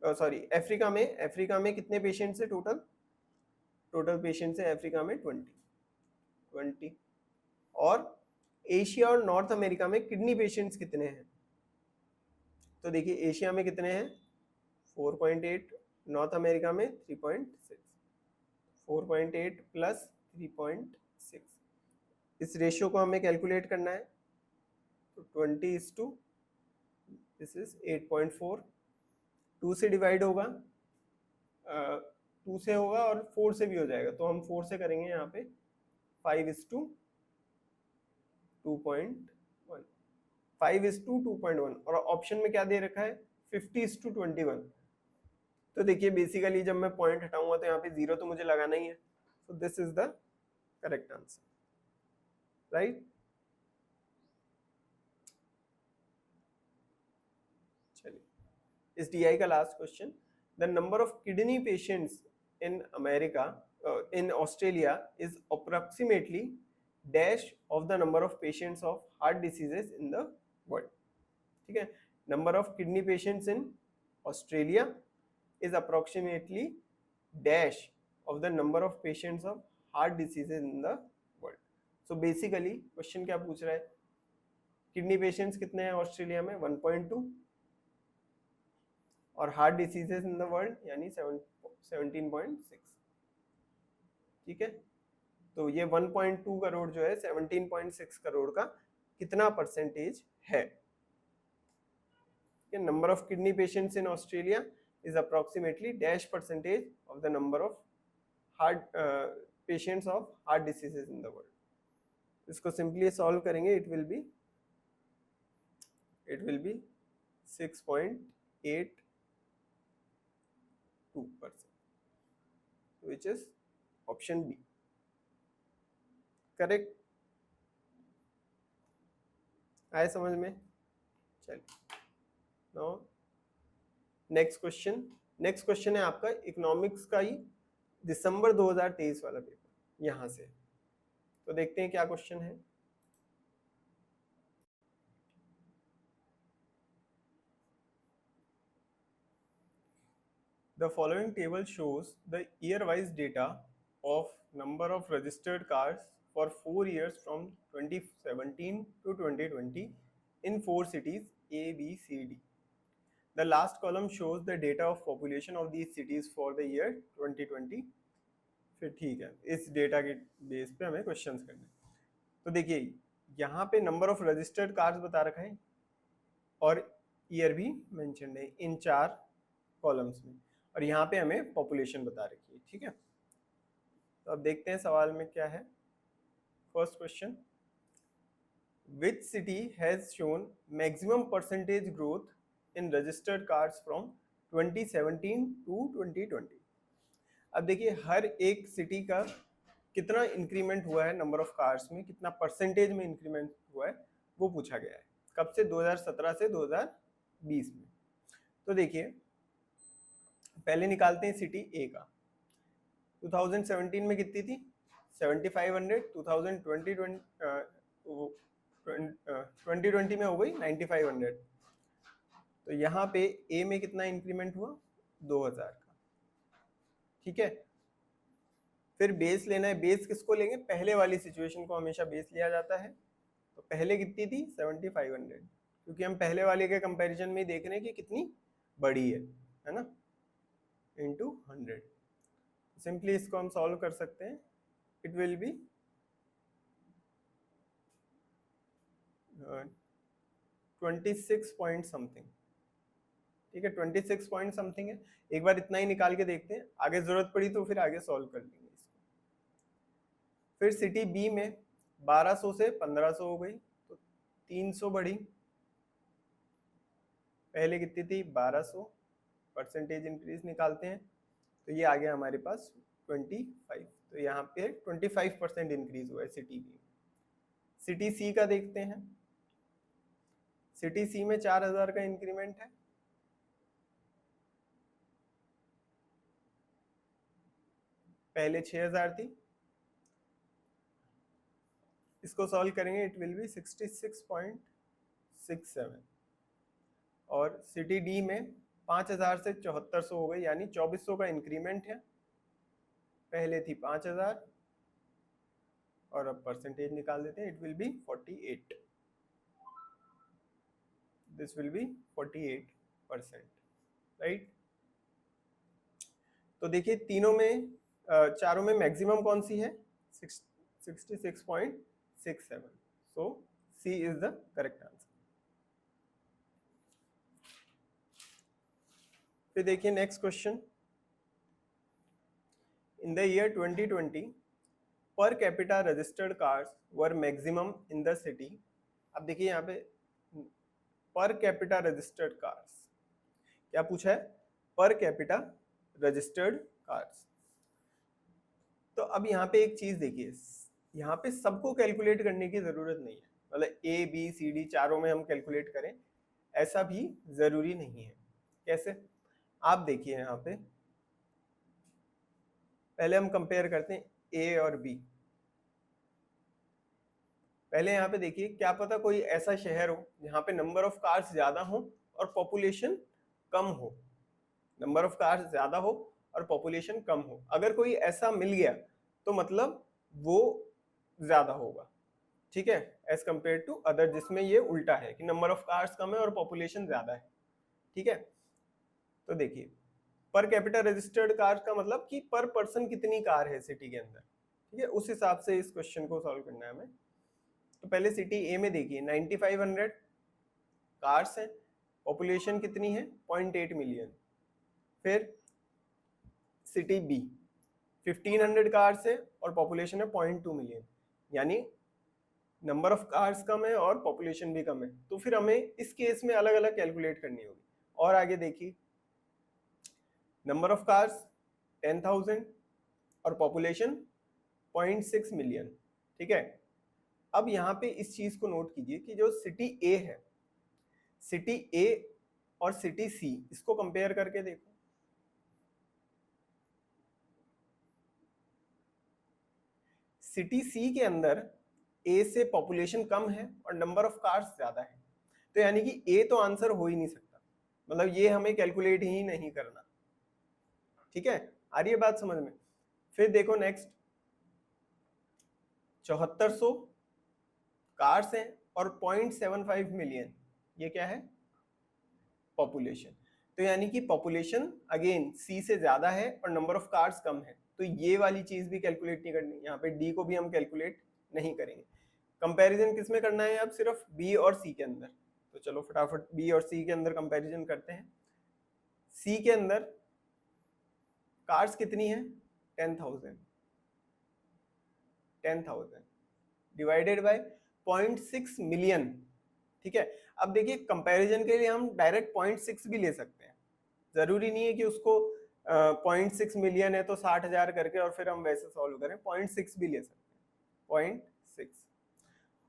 सॉरी अफ्रीका में कितने पेशेंट्स है, टोटल पेशेंट्स है अफ्रीका में 20। और एशिया और नॉर्थ अमेरिका में किडनी पेशेंट्स कितने हैं? तो देखिए एशिया में कितने हैं, 4.8, नॉर्थ अमेरिका में 3.6। 4.8 प्लस 3.6, इस रेशियो को हमें कैलकुलेट करना है। तो 20:, दिस इज 8.4। 2 से डिवाइड होगा, 2 से होगा और 4 से भी हो जाएगा, तो हम 4 से करेंगे यहाँ पे 5:2.1, 5:2.1। और ऑप्शन में क्या दे रखा है, 50:21। तो देखिए बेसिकली जब मैं पॉइंट हटाऊंगा तो यहाँ पे 0 तो मुझे लगाना ही है, so this is the correct answer, right? चलिए इस DI का last question, the number of kidney patients in America in Australia is approximately dash of the number of patients of heart diseases in the world, ठीक है। number of kidney patients in Australia is approximately dash of the number of patients of heart diseases in the world. So basically question क्या पूछ रहा है, किडनी पेशेंट्स कितने हैं ऑस्ट्रेलिया में, 1.2, और heart diseases in the world यानी 17.6, ठीक है। तो ये 1.2 करोड़ जो है 17.6 करोड़ का कितना परसेंटेज है? Number of kidney patients in Australia is approximately dash percentage of the number of heart patients of heart diseases in the world. इसको सिंपली सॉल्व करेंगे, it will B 6.82%, which is option B. Correct? आए समझ में? चलिए, नो नेक्स्ट क्वेश्चन है आपका इकोनॉमिक्स का ही दिसंबर 2023 वाला पेपर, यहां से। तो देखते हैं क्या क्वेश्चन है। The following table shows the year-wise data of number of registered cars for 4 years from 2017 to 2020 in 4 cities A, B, C, D. The last column shows the data of population of these cities for the year 2020. फिर ठीक है, इस डेटा के बेस पे हमें क्वेश्चंस करने। तो देखिए यहाँ पे नंबर ऑफ रजिस्टर्ड कार्स बता रखा है और ईयर भी मेंशन्ड है इन 4 कॉलम्स में, और यहाँ पे हमें पॉपुलेशन बता रखी है। ठीक है, तो अब देखते हैं सवाल में क्या है। First question, which city has shown maximum percentage growth in registered cars from 2017 to 2020। अब देखिए हर एक सिटी का कितना इंक्रीमेंट हुआ है नंबर ऑफ कार्स में, कितना परसेंटेज में इंक्रीमेंट हुआ है वो पूछा गया है। कब से? 2017 से 2020 में। तो देखिए पहले निकालते हैं सिटी ए का। 2017 में कितनी थी? 7500। 2020 में हो गई 9500। तो यहाँ पे ए में कितना इंक्रीमेंट हुआ? 2000 का। ठीक है, फिर बेस लेना है। बेस किसको लेंगे? पहले वाली सिचुएशन को हमेशा बेस लिया जाता है। तो पहले कितनी थी? 7500, क्योंकि हम पहले वाले के कंपैरिजन में देख रहे हैं कि कितनी बड़ी है ना, इंटू 100। सिंपली इसको हम सॉल्व कर सकते हैं। It will B 26 point something. ठीक है, 26 पॉइंट समथिंग है। एक बार इतना ही निकाल के देखते हैं, आगे जरूरत पड़ी तो फिर आगे सॉल्व कर लेंगे इसको। फिर सिटी बी में 1200 से 1500 हो गई, तो 300 बढ़ी। पहले कितनी थी? 1200। परसेंटेज इंक्रीज निकालते हैं तो ये आ गया हमारे पास 25। तो यहाँ पे 25% इंक्रीज हुआ है सिटी बी। सिटी सी का देखते हैं। सिटी सी में 4000 का इंक्रीमेंट है। पहले 6000 थी। इसको सॉल्व करेंगे, इट विल बी 66.67। और सिटी डी में 5000 से 7400 हो गई, यानी 2400 का इंक्रीमेंट है। पहले थी 5000 और अब परसेंटेज निकाल देते हैं। It will B 48। This will B 48%, right. तो देखिए तीनों में चारों में मैक्सिमम कौन सी है? 66.67। सो सी इज द करेक्ट आंसर। फिर देखिए next question. In the year 2020 per capita registered cars were maximum in the city. अब देखिए यहाँ पे पर कैपिटा रजिस्टर्ड कार्स क्या पूछा है? Per capita registered cars. तो अब यहाँ पे एक चीज देखिए, यहाँ पे सबको कैलकुलेट करने की जरूरत नहीं है, मतलब ए बी सी डी चारों में हम कैलकुलेट करें ऐसा भी जरूरी नहीं है। कैसे? आप देखिए यहाँ पे पहले हम कंपेयर करते हैं ए और बी। पहले यहाँ पे देखिए, क्या पता कोई ऐसा शहर हो जहाँ पे नंबर ऑफ कार्स ज्यादा हो और पॉपुलेशन कम हो। नंबर ऑफ कार्स ज्यादा हो और पॉपुलेशन कम हो। अगर कोई ऐसा मिल गया तो मतलब वो ज्यादा होगा। ठीक है, एज कंपेयर टू अदर जिसमें ये उल्टा है कि नंबर ऑफ कार्स कम है और पॉपुलेशन ज्यादा है। ठीक है, तो देखिए पर कैपिटा रजिस्टर्ड कार का मतलब कि पर पर्सन कितनी कार है सिटी के अंदर। ठीक है, उस हिसाब से इस क्वेश्चन को सॉल्व करना है हमें। तो पहले सिटी ए में देखिए 9500 कार्स हैं, पॉपुलेशन कितनी है? 0.8 मिलियन। फिर सिटी बी 1500 कार्स है और पॉपुलेशन है 0.2 मिलियन, यानी नंबर ऑफ कार्स कम है और पॉपुलेशन भी कम है, तो फिर हमें इस केस में अलग अलग कैलकुलेट करनी होगी। और आगे देखिए, नंबर ऑफ कार्स 10,000 और पॉपुलेशन 0.6 मिलियन, ठीक है। अब यहाँ पे इस चीज को नोट कीजिए कि जो सिटी ए है, सिटी ए और सिटी सी, इसको कंपेयर करके देखो। सिटी सी के अंदर ए से पॉपुलेशन कम है और नंबर ऑफ कार्स ज्यादा है, तो यानी कि ए तो आंसर हो ही नहीं सकता, मतलब ये हमें कैलकुलेट ही नहीं करना, ठीक है। आ रही है बात समझ में? फिर देखो नेक्स्ट, 7400 कार्स हैं और 0.75 मिलियन, ये क्या है? पॉपुलेशन। तो यानी कि पॉपुलेशन अगेन सी से ज्यादा है और नंबर ऑफ कार्स कम है, तो ये वाली चीज भी कैलकुलेट नहीं करनी, यहाँ पे डी को भी हम कैलकुलेट नहीं करेंगे। कंपैरिजन किस में करना है? अब सिर्फ बी और सी के अंदर। तो चलो फटाफट बी और सी के अंदर कंपैरिजन करते हैं। सी के अंदर कार्स कितनी है? 10,000 डिवाइडेड बाय 0.6 मिलियन, ठीक है। अब देखिए कंपैरिजन के लिए हम डायरेक्ट 0.6 भी ले सकते हैं, जरूरी नहीं है कि उसको 0.6 मिलियन है तो 60,000 करके और फिर हम वैसे सॉल्व करें, 0.6 भी ले सकते हैं, 0.6।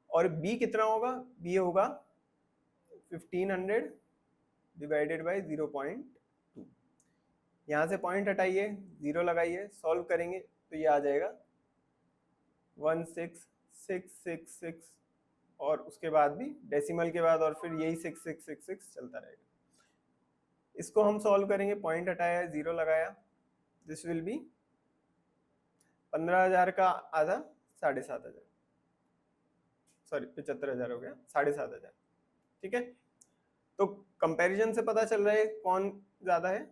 और बी कितना होगा? बी होगा 1500 डिवाइडेड बाय 0.2। यहाँ से पॉइंट हटाइए, 0 लगाइए, सॉल्व करेंगे तो ये आ जाएगा 16666, और उसके बाद भी डेसिमल के बाद और फिर यही 6666 चलता रहेगा। इसको हम सॉल्व करेंगे, पॉइंट हटाया, 0 लगाया, दिस विल बी 15,000 का आधा 7,500, सॉरी 75,000 हो गया, 7,500, ठीक है। तो कंपैरिजन से पता चल रहा है कौन ज्यादा है,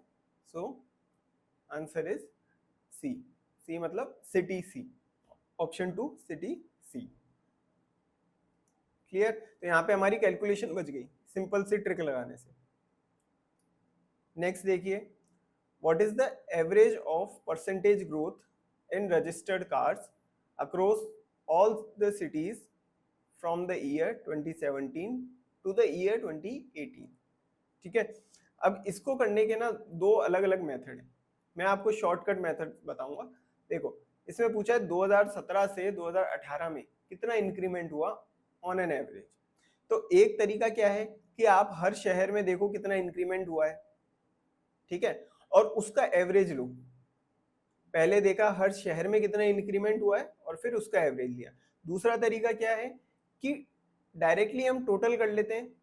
so answer is C. C मतलब city C, option 2 city C. Clear? तो यहाँ पे हमारी कैलकुलेशन बच गई सिंपल सी ट्रिक लगाने से। नेक्स्ट देखिए, what is the average of percentage growth in registered cars across all the cities from the year 2017 to the year 2018, ठीक है। अब इसको करने के ना दो अलग अलग मेथड है, मैं आपको शॉर्टकट मेथड बताऊंगा। देखो इसमें पूछा है 2017 से 2018 में कितना इंक्रीमेंट हुआ ऑन एन एवरेज। तो एक तरीका क्या है कि आप हर शहर में देखो कितना इंक्रीमेंट हुआ है, ठीक है, और उसका एवरेज लो। पहले देखा हर शहर में कितना इंक्रीमेंट हुआ है और फिर उसका एवरेज लिया। दूसरा तरीका क्या है कि डायरेक्टली हम टोटल कर लेते हैं,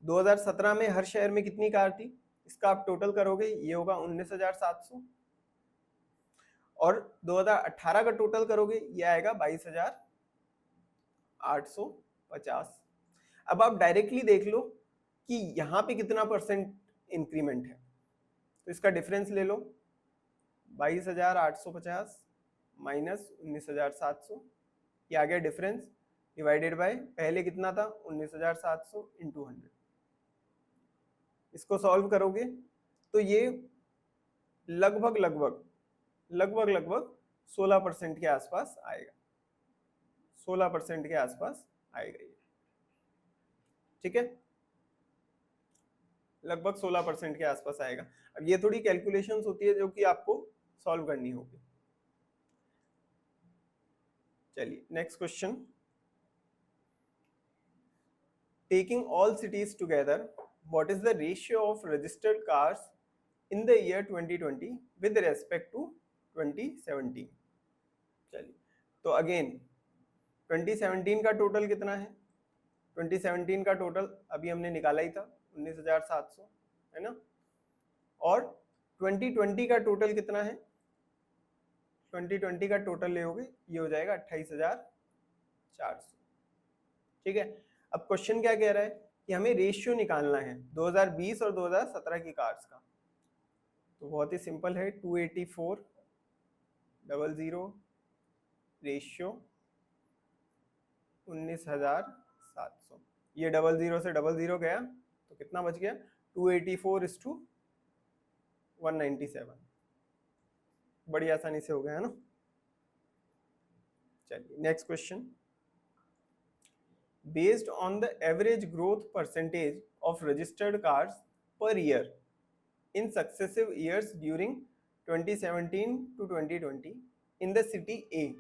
2017 में हर शहर में कितनी कार थी, इसका आप टोटल करोगे, ये होगा 19,700, और 2018 का टोटल करोगे, ये आएगा 22,850। अब आप डायरेक्टली देख लो कि यहाँ पे कितना परसेंट इंक्रीमेंट है, तो इसका डिफरेंस ले लो, 22,850 माइनस 19,700, ये आ गया डिफरेंस, डिवाइडेड बाय पहले कितना था 19,700 इंटू 100। इसको सॉल्व करोगे तो ये लगभग लगभग लगभग लगभग 16% के आसपास आएगा, 16% के आसपास आएगा ये, ठीक है, लगभग 16% के आसपास आएगा। अब ये थोड़ी कैलकुलेशंस होती है जो कि आपको सॉल्व करनी होगी। चलिए next question, taking all cities together what is the ratio of registered cars in the year 2020 with respect to 2017। चलिए तो अगेन 2017 का टोटल कितना है? 2017 का टोटल अभी हमने निकाला ही था 19,700, है ना, और 2020 का टोटल कितना है? 2020 का टोटल लेोगे ये हो जाएगा 28,400, ठीक है। अब क्वेश्चन क्या कह रहा है कि हमें रेशियो निकालना है 2020 और 2017 की कार्स का, तो बहुत ही सिंपल है, 284,000 रेशियो 19,700, ये 00 से 00 गया तो कितना बच गया? 284:197, बड़ी आसानी से हो गया, है ना। चलिए next question, based on the average growth percentage of registered cars per year in successive years during 2017 to 2020 in the city A.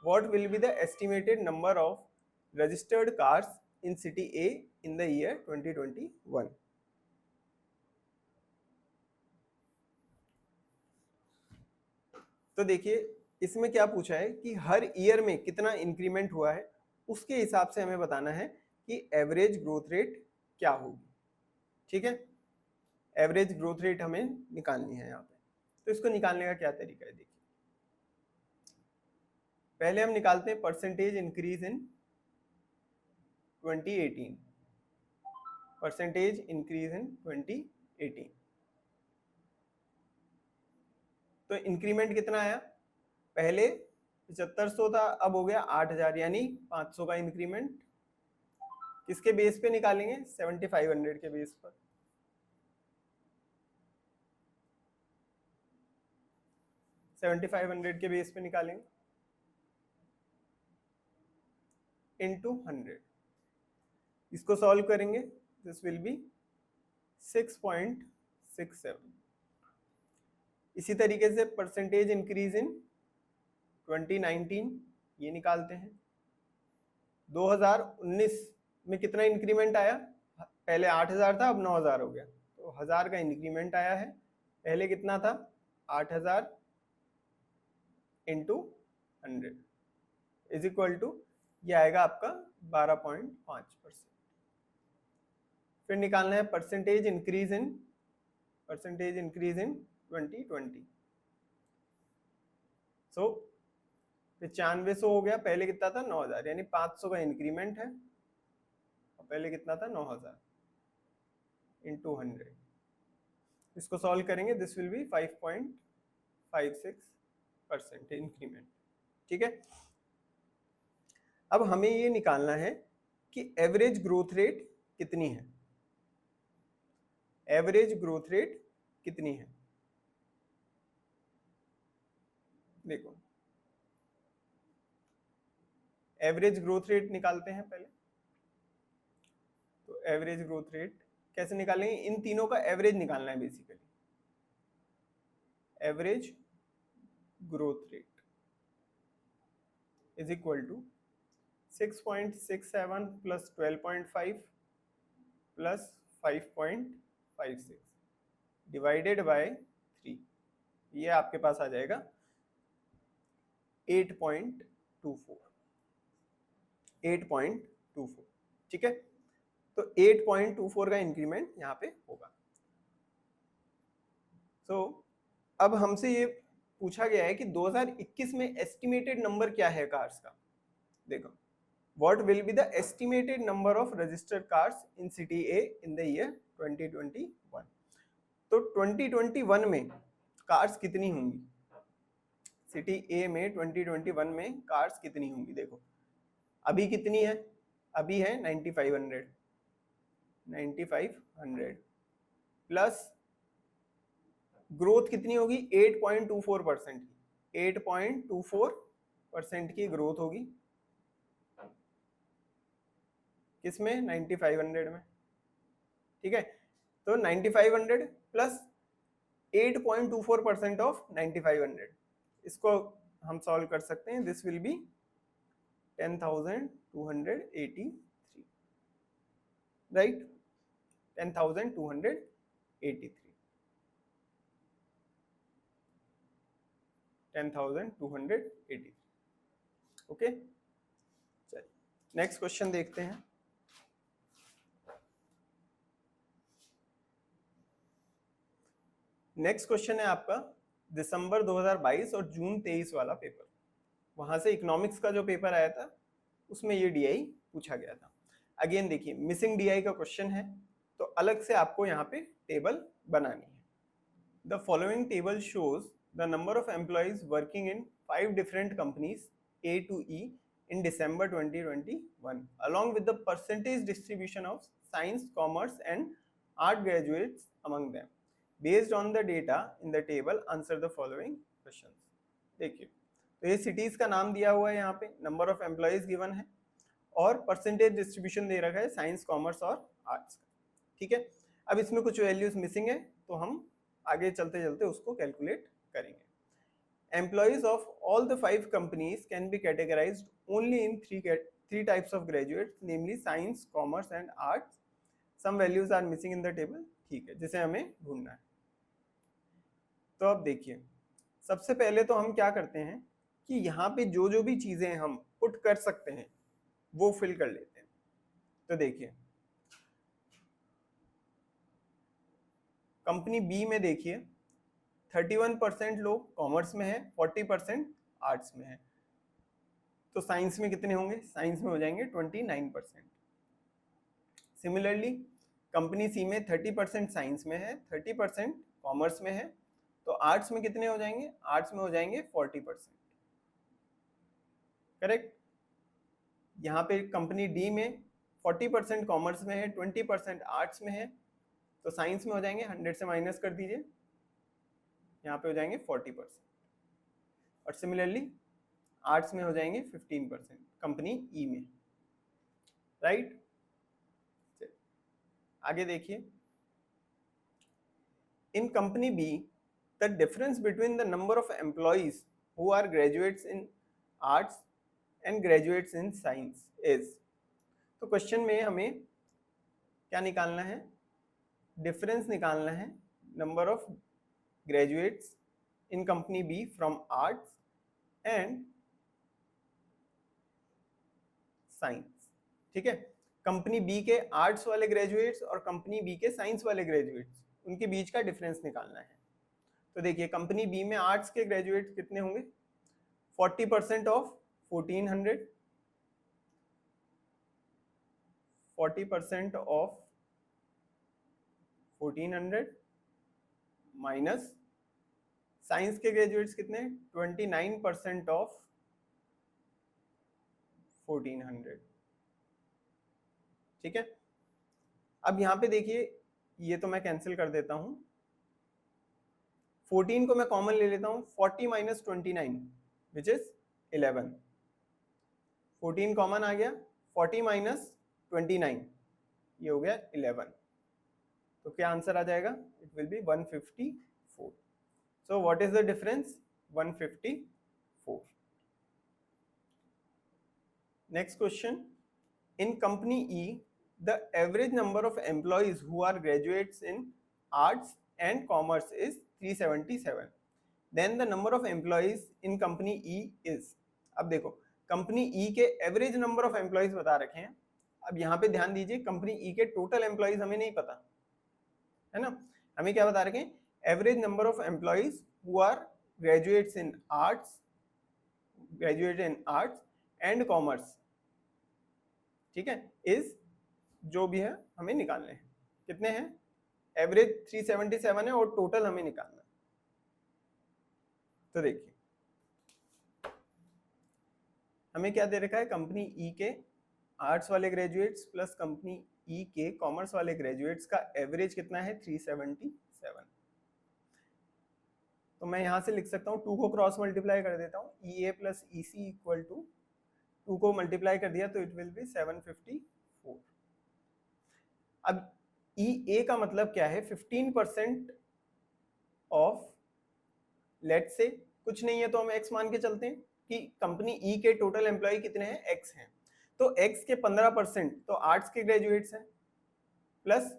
What will be the estimated number of registered cars in city A in the year 2021? तो देखिए इसमें क्या पूछा है कि हर ईयर में कितना इंक्रीमेंट हुआ है, उसके हिसाब से हमें बताना है कि एवरेज ग्रोथ रेट क्या होगी। ठीक है, एवरेज ग्रोथ रेट हमें निकालनी है यहाँ पे। तो इसको निकालने का क्या तरीका है, देखिए पहले हम निकालते हैं percentage increase in 2018, percentage increase in 2018। तो इंक्रीमेंट कितना आया, पहले 7500 था, अब हो गया 8000, यानी 500 का इंक्रीमेंट। किसके बेस पे निकालेंगे, 7500 के बेस पर। $7500 के बेस पे निकालेंगे इनटू 100। इसको सॉल्व करेंगे, दिस विल बी 6.67। इसी तरीके से परसेंटेज इंक्रीज इन 2019 ये निकालते हैं। 2019 में कितना इंक्रीमेंट आया, पहले 8000 था, अब 9000 हो गया, तो 1000 का इंक्रीमेंट आया है। पहले कितना था, 8000 इंटू 100 इज इक्वल टू, ये आएगा आपका 12.5%। फिर निकालना है परसेंटेज इंक्रीज इन 2020। सो 9500 हो गया, पहले कितना था 9000, यानी 500 का इंक्रीमेंट है। पहले कितना था 9000 इंटू 100। इसको सॉल्व करेंगे, दिस विल बी 5.56% इंक्रीमेंट। ठीक है, अब हमें ये निकालना है कि एवरेज ग्रोथ रेट कितनी है, एवरेज ग्रोथ रेट कितनी है। देखो एवरेज ग्रोथ रेट निकालते हैं पहले। तो एवरेज ग्रोथ रेट कैसे निकालेंगे, इन तीनों का एवरेज निकालना है basically. Average growth rate is equal to 6.67 plus 12.5 plus 5.56 divided by 3, ये आपके पास आ जाएगा 8.24। ठीक है, तो 8.24 का इंक्रीमेंट यहाँ पे होगा। सो अब हमसे ये पूछा गया है कि 2021 में एस्टिमेटेड नंबर क्या है कार्स का। देखो, what will be the estimated number of registered cars in city A in the year 2021। तो 2021 में कार्स कितनी होंगी, सिटी ए में 2021 में कार्स कितनी होंगी। देखो अभी कितनी है, अभी है 9500 प्लस ग्रोथ कितनी होगी 8.24% की, 8.24% की ग्रोथ होगी किसमें, 9500 में। ठीक है, तो 9500 प्लस 8.24% ऑफ 9500, इसको हम सॉल्व कर सकते हैं, this will B 10,283, right, 10,283, 10,283। Okay, चलिए नेक्स्ट क्वेश्चन देखते हैं। नेक्स्ट क्वेश्चन है आपका दिसंबर 2022 और जून 23 वाला पेपर। वहां से इकोनॉमिक्स का जो पेपर आया था उसमें ये डीआई पूछा गया था। अगेन देखिए मिसिंग डीआई का क्वेश्चन है, तो अलग से आपको यहाँ पे टेबल बनानी है। The following table shows the number of employees working in 5 different companies A to E in December 2021 along with the percentage distribution of science, commerce and art graduates among them. Based on the data in the table, answer the following questions. देखिए तो ये सिटीज का नाम दिया हुआ है, यहाँ पे नंबर ऑफ एम्प्लॉइज गिवन है और परसेंटेज डिस्ट्रीब्यूशन दे रखा है साइंस, कॉमर्स और आर्ट्स का। ठीक है, अब इसमें कुछ वैल्यूज मिसिंग है तो हम आगे चलते चलते उसको कैलकुलेट करेंगे। Employees of all the 5 companies can be categorized only in three types of graduates, namely science, commerce and arts. Some values are missing in the table. ठीक है, जिसे हमें ढूंढना है। तो अब देखिए, सबसे पहले तो हम क्या करते हैं कि यहाँ पे जो जो भी चीजें हम पुट कर सकते हैं वो फिल कर लेते हैं। तो देखिए, कंपनी बी में देखिए 31% लोग कॉमर्स में है, 40% आर्ट्स में है। तो साइंस में कितने होंगे? साइंस में हो जाएंगे 29%। सिमिलरली कंपनी सी में 30% साइंस में है, 30% कॉमर्स में है। तो आर्ट्स में कितने हो जाएंगे? आर्ट्स में हो जाएंगे 40%। करेक्ट। यहाँ पे कंपनी डी में 40% कॉमर्स में है, 20% आर्ट्स में है। तो साइंस में हो जाएंगे, 100 से माइनस कर दीजिए, यहाँ पे हो जाएंगे 40%। और सिमिलरली आर्ट्स में हो जाएंगे 15% कंपनी ई में। राइट, आगे देखिए, in company B the difference between the number of employees who are graduates in arts and graduates in science is. तो क्वेश्चन में हमें क्या निकालना है? डिफरेंस निकालना है number of graduates in company B from arts and science. ठीक है, कंपनी बी के आर्ट्स वाले ग्रेजुएट्स और कंपनी बी के साइंस वाले ग्रेजुएट्स, उनके बीच का डिफरेंस निकालना है। तो देखिए, कंपनी बी में आर्ट्स के ग्रेजुएट्स कितने होंगे? 40% ऑफ 1400, 40% ऑफ 1400 माइनस साइंस के ग्रेजुएट्स कितने? 29% ऑफ 1400। ठीक है, अब यहां पे देखिए, ये तो मैं कैंसिल कर देता हूं, 14 को मैं कॉमन ले लेता हूं, 40 माइनस 29 विच इज 11। 14 कॉमन आ गया, 40 माइनस 29 ये हो गया 11। तो क्या आंसर आ जाएगा? It will B 154। So what is the difference? 154। Next question, in company E the average number of employees who are graduates in arts and commerce is 377. Then the number of employees in company E is। अब देखो, कंपनी E के एवरेज नंबर ऑफ एम्प्लॉइज बता रखे हैं। अब यहाँ पे ध्यान दीजिए, कंपनी E के टोटल एम्प्लॉइज हमें नहीं पता है ना, हमें क्या बता रखे हैं? Average number of employees who are graduates in arts, graduate in arts and commerce. ठीक है, इज जो भी है हमें निकालने हैं। कितने हैं? एवरेज 377 है और टोटल हमें निकालना है। तो देखिए, हमें क्या दे रखा है? कंपनी ई के आर्ट्स वाले ग्रेजुएट्स प्लस कंपनी ई के कॉमर्स वाले ग्रेजुएट्स का एवरेज कितना है? 377। तो मैं यहां से लिख सकता हूं, 2 को क्रॉस मल्टीप्लाई कर देता हूं, E A plus E C equal to 2 को मल्टीप्लाई कर दिया तो इट विल बी 754। अब ई ए का मतलब क्या है? 15% ऑफ, लेट से कुछ नहीं है तो हम एक्स मान के चलते हैं कि कंपनी ई के टोटल एम्प्लॉय कितने हैं? एक्स हैं। तो एक्स के 15% तो आर्ट्स के ग्रेजुएट्स हैं, प्लस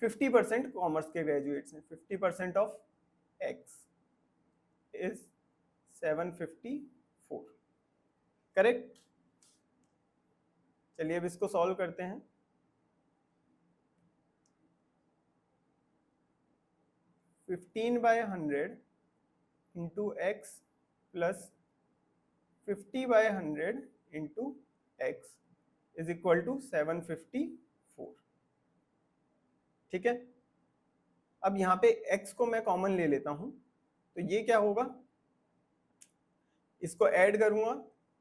50% कॉमर्स के ग्रेजुएट्स हैं। 50% ऑफ एक्स इज 754। करेक्ट। चलिए अब इसको सॉल्व करते हैं। 15/100 into x plus 50/100 into x is equal to 754। ठीक है, अब यहाँ पे x को मैं कॉमन ले लेता हूं, तो ये क्या होगा? इसको ऐड करूंगा,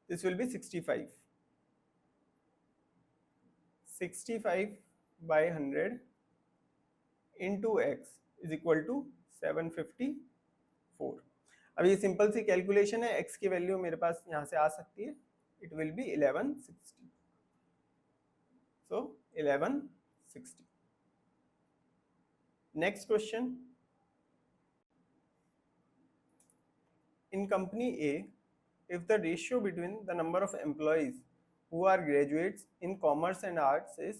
this will be 65। 65/100 into x is equal to 754। अब ये सिंपल सी कैलकुलेशन है, x की वैल्यू मेरे पास यहाँ से आ सकती है, it will be 1160। so 1160. Next question. In company A, if the ratio between the number of employees who are graduates in commerce and arts is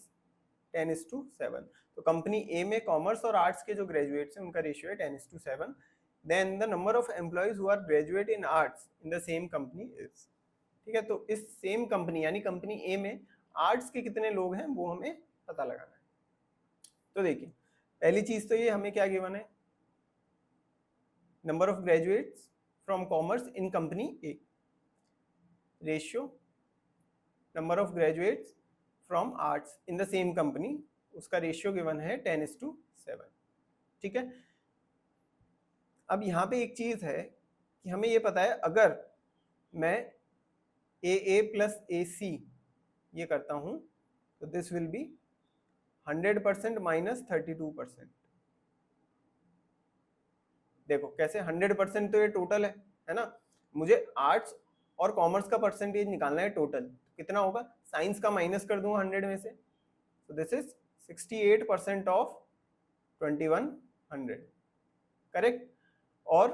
10:7, तो कंपनी ए में कॉमर्स और आर्ट्स के जो ग्रेजुएट्स हैं उनका रेशियो है 10:7. Then the number of employees who are graduate in arts in the same company is. ठीक है, तो इस सेम कंपनी यानी कंपनी ए में आर्ट्स के कितने लोग हैं वो हमें पता लगाना है. तो देखिए पहली चीज तो ये हमें क्या गिवन है, number of graduates from commerce in company A, ratio number of graduates from arts in the same company, उसका रेशियो गिवन है 10:7. ठीक है, अब यहाँ पे एक चीज है कि हमें ये पता है अगर मैं ए प्लस ए सी ये करता हूं तो दिस विल बी 100% माइनस 32%. देखो कैसे 100% तो ये टोटल है ना, मुझे आर्ट्स और कॉमर्स का परसेंटेज निकालना है टोटल, कितना होगा, साइंस का माइनस कर दूंगा 100 में से, तो दिस इज 68% ऑफ 2100. करेक्ट. और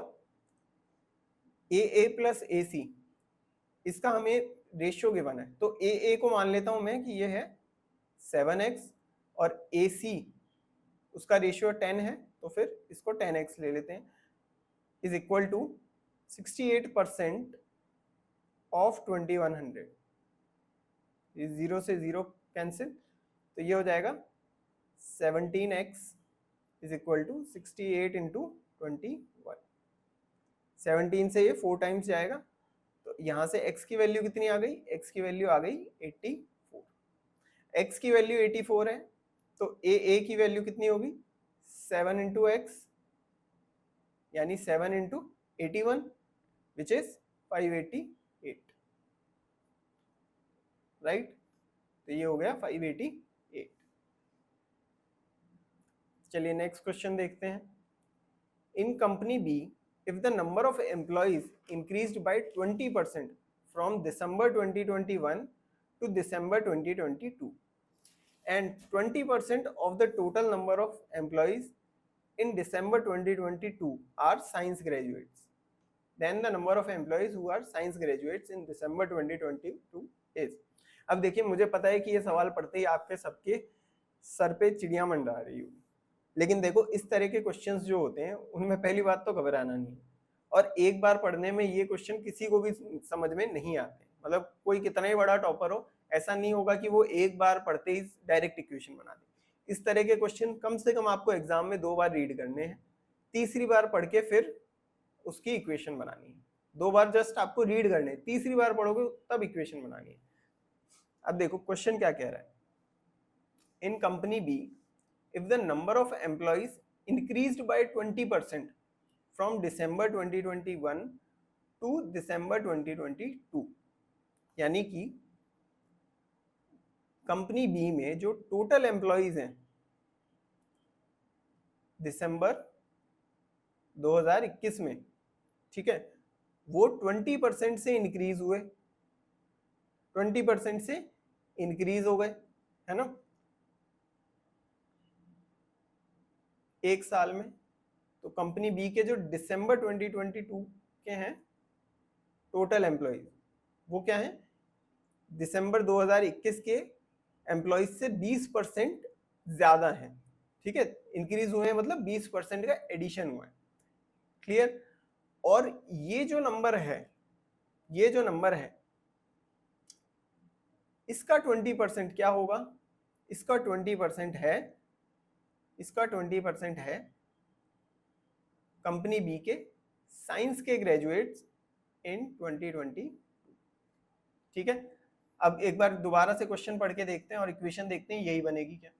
ए प्लस ए सी इसका हमें रेशियो गिवन है, तो ए को मान लेता हूं मैं कि ये है 7x और ए सी उसका रेशियो 10 है, तो फिर इसको 10x ले लेते हैं, इज इक्वल टू 68% ऑफ 2100. ये 0 से 0 कैंसिल, तो ये हो जाएगा 17x is equal to 68 into 21. 17 से ये 4 टाइम्स जाएगा, तो यहाँ से x की वैल्यू कितनी आ गई, x की वैल्यू आ गई 84. x की वैल्यू 84 है, तो a की वैल्यू कितनी होगी 7 इंटू एक्स यानी 7 इंटू 81 विच इज 588. राइट, तो ये हो गया 588. चलिए नेक्स्ट क्वेश्चन देखते हैं. In company B if the number of employees increased by 20% from December 2021 to December 2022 and 20% of the total number of employees in December 2022 are science graduates, then the number of employees who are science graduates in December 2022 is. अब देखिए मुझे पता है कि ये सवाल पढ़ते ही आपके सबके सर पे चिड़िया मंडरा रही होगी, लेकिन देखो इस तरह के क्वेश्चंस जो होते हैं उनमें पहली बात तो घबराना नहीं है, और एक बार पढ़ने में ये क्वेश्चन किसी को भी समझ में नहीं आते. मतलब कोई कितना ही बड़ा टॉपर हो, ऐसा नहीं होगा कि वो एक बार पढ़ते ही डायरेक्ट इक्वेशन बना दे. इस तरह के क्वेश्चन कम से कम आपको एग्जाम में 2 बार रीड करने हैं, तीसरी बार पढ़ के फिर उसकी इक्वेशन बनानी है. 2 बार जस्ट आपको रीड करने, तीसरी बार पढ़ोगे तब इक्वेशन बनानी है. अब देखो क्वेश्चन क्या कह रहा है. In company B if the number of employees increased by 20% from December 2021 to December 2022, यानी कि कंपनी बी में जो टोटल एम्प्लॉइज हैं दिसंबर 2021 में, ठीक है, वो 20% से इंक्रीज हुए, 20% से इंक्रीज हो गए, है ना, एक साल में. तो कंपनी बी के जो दिसंबर 2022 के हैं टोटल एम्प्लॉइज वो क्या है, दिसंबर 2021 के एम्प्लॉइज से 20% ज्यादा है. ठीक है, इंक्रीज हुए हैं मतलब 20% का एडिशन हुआ है. क्लियर. और ये जो नंबर है, ये जो नंबर है इसका 20% क्या होगा, इसका 20% है, इसका 20% है कंपनी बी के साइंस के ग्रेजुएट्स इन 2020. ठीक है, अब एक बार दोबारा से क्वेश्चन पढ़ के देखते हैं और इक्वेशन देखते हैं यही बनेगी क्या.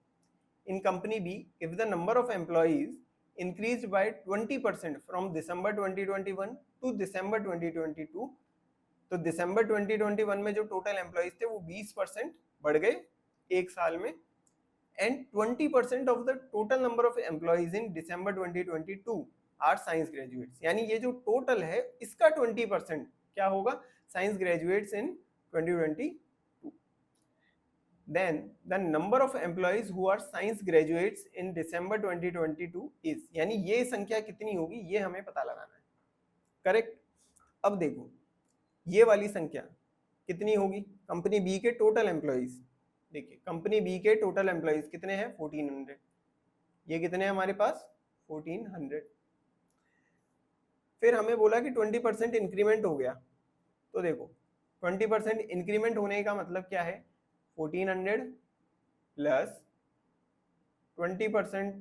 In company B if the number of employees increase by 20% from December 2021 to December 2022, तो दिसंबर 2021 में जो टोटल एम्प्लॉइज थे वो 20% बढ़ गए एक साल में, and 20% of the total number of employees in December 2022 are science graduates. यानी ये जो टोटल है इसका 20% क्या होगा, science graduates in 2022. then the number of employees who are science graduates in December 2022 is, यानी ये संख्या कितनी होगी ये हमें पता लगाना है, करेक्ट। अब देखो ये वाली संख्या कितनी होगी, कंपनी बी के टोटल एम्प्लॉइज, देखिए कंपनी बी के टोटल एम्प्लॉइज कितने हैं 1400, ये कितने हैं हमारे पास 1400। फिर हमें बोला कि 20% इंक्रीमेंट हो गया, तो देखो 20% इंक्रीमेंट होने का मतलब क्या है, 1400 प्लस 20%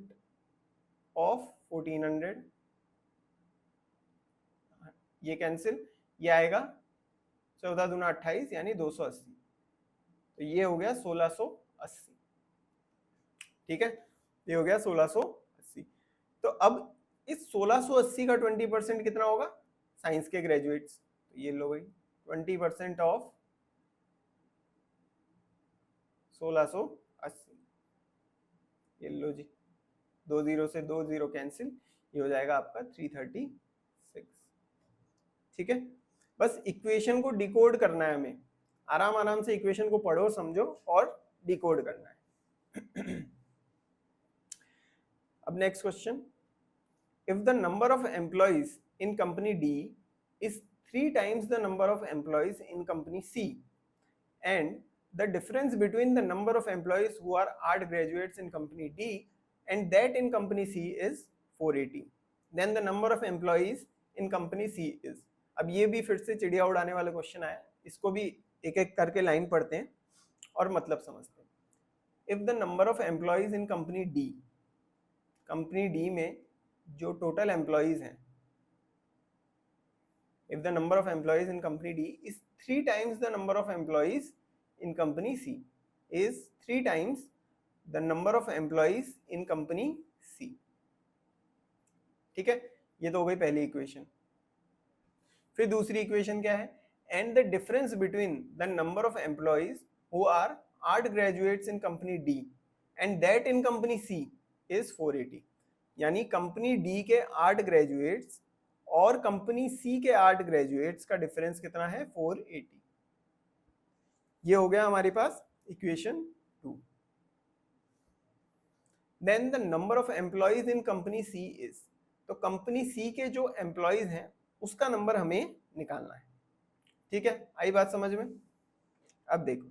ऑफ 1400, ये कैंसिल, ये आएगा 14 दूना 28 यानी 280, तो ये हो गया 1680, ठीक है, ये हो गया 1680। तो अब इस 1680 का 20% कितना होगा, साइंस के ग्रेजुएट्स, तो ये लो भाई 20% ऑफ 1680, ये लो जी, 20 से 20 कैंसिल, ये हो जाएगा आपका 336, ठीक है। बस इक्वेशन को डिकोड करना है हमें, आराम आराम से इक्वेशन को पढ़ो समझो और डिकोड करना है। अब next question, if the number of employees in company D is 3 times the number of employees in company C and the difference between the number of employees who are art graduates in company D and that in company C is 480, then the number of employees in company C is, अब ये भी फिर से चिड़िया उड़ाने वाला क्वेश्चन आया, इसको भी एक एक करके लाइन पढ़ते हैं और मतलब समझते हैं। if the number of employees in company D, company D में जो टोटल एम्प्लॉइज हैं, if the number of employees in company D is 3 times the number of employees in company C is 3 times the number of employees in company C, ठीक है, ये तो हो गई पहली इक्वेशन। फिर दूसरी इक्वेशन क्या है, and the difference between the number of employees who are art graduates in company D and that in company C is 480, यानी कंपनी डी के 8 ग्रेजुएट्स और कंपनी सी के 8 ग्रेजुएट्स का डिफरेंस कितना है 480, ये हो गया हमारे पास equation 2। Then the number of employees in company C is, तो कंपनी सी के जो एम्प्लॉइज हैं उसका नंबर हमें निकालना है, ठीक है, आई बात समझ में। अब देखो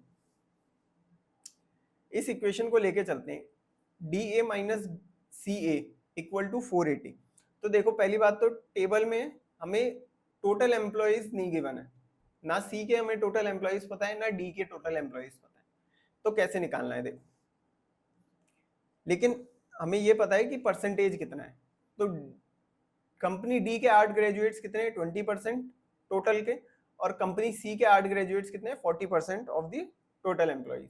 इस इक्वेशन को लेके चलते हैं, D A minus C A equal to 480। तो देखो पहली बात तो टेबल में हमें टोटल एम्प्लॉइज नहीं गिवन है, ना सी के हमें टोटल एम्प्लॉइज पता है ना डी के टोटल एम्प्लॉइज पता है, तो कैसे निकालना है देखो, लेकिन हमें ये पता है कि परसेंटेज कितना है, तो कंपनी डी के 8 ग्रेजुएट्स कितने हैं 20% टोटल के, और कंपनी सी के 8 ग्रेजुएट्स कितने हैं 40% of the total employees.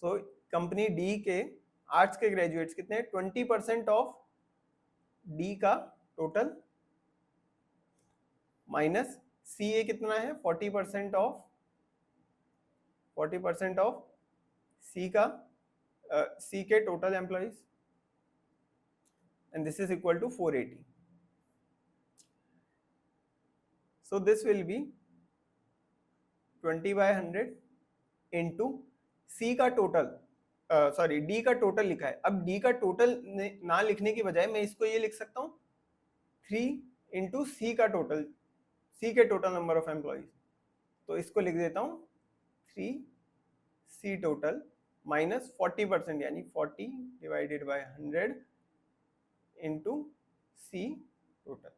So company D के आर्ट्स के ग्रेजुएट्स कितने हैं 20% ऑफ डी का टोटल माइनस सी ए कितना है 40% ऑफ सी का सी के total employees, and this is equal to 480. So this will be 20/100 into C का टोटल, सॉरी D का टोटल लिखा है, अब D का टोटल ना लिखने की बजाय मैं इसको ये लिख सकता हूँ 3 into C का टोटल, C के टोटल नंबर ऑफ एम्प्लॉइज, तो इसको लिख देता हूँ 3C टोटल माइनस 40% यानी 40 divided by 100 into C total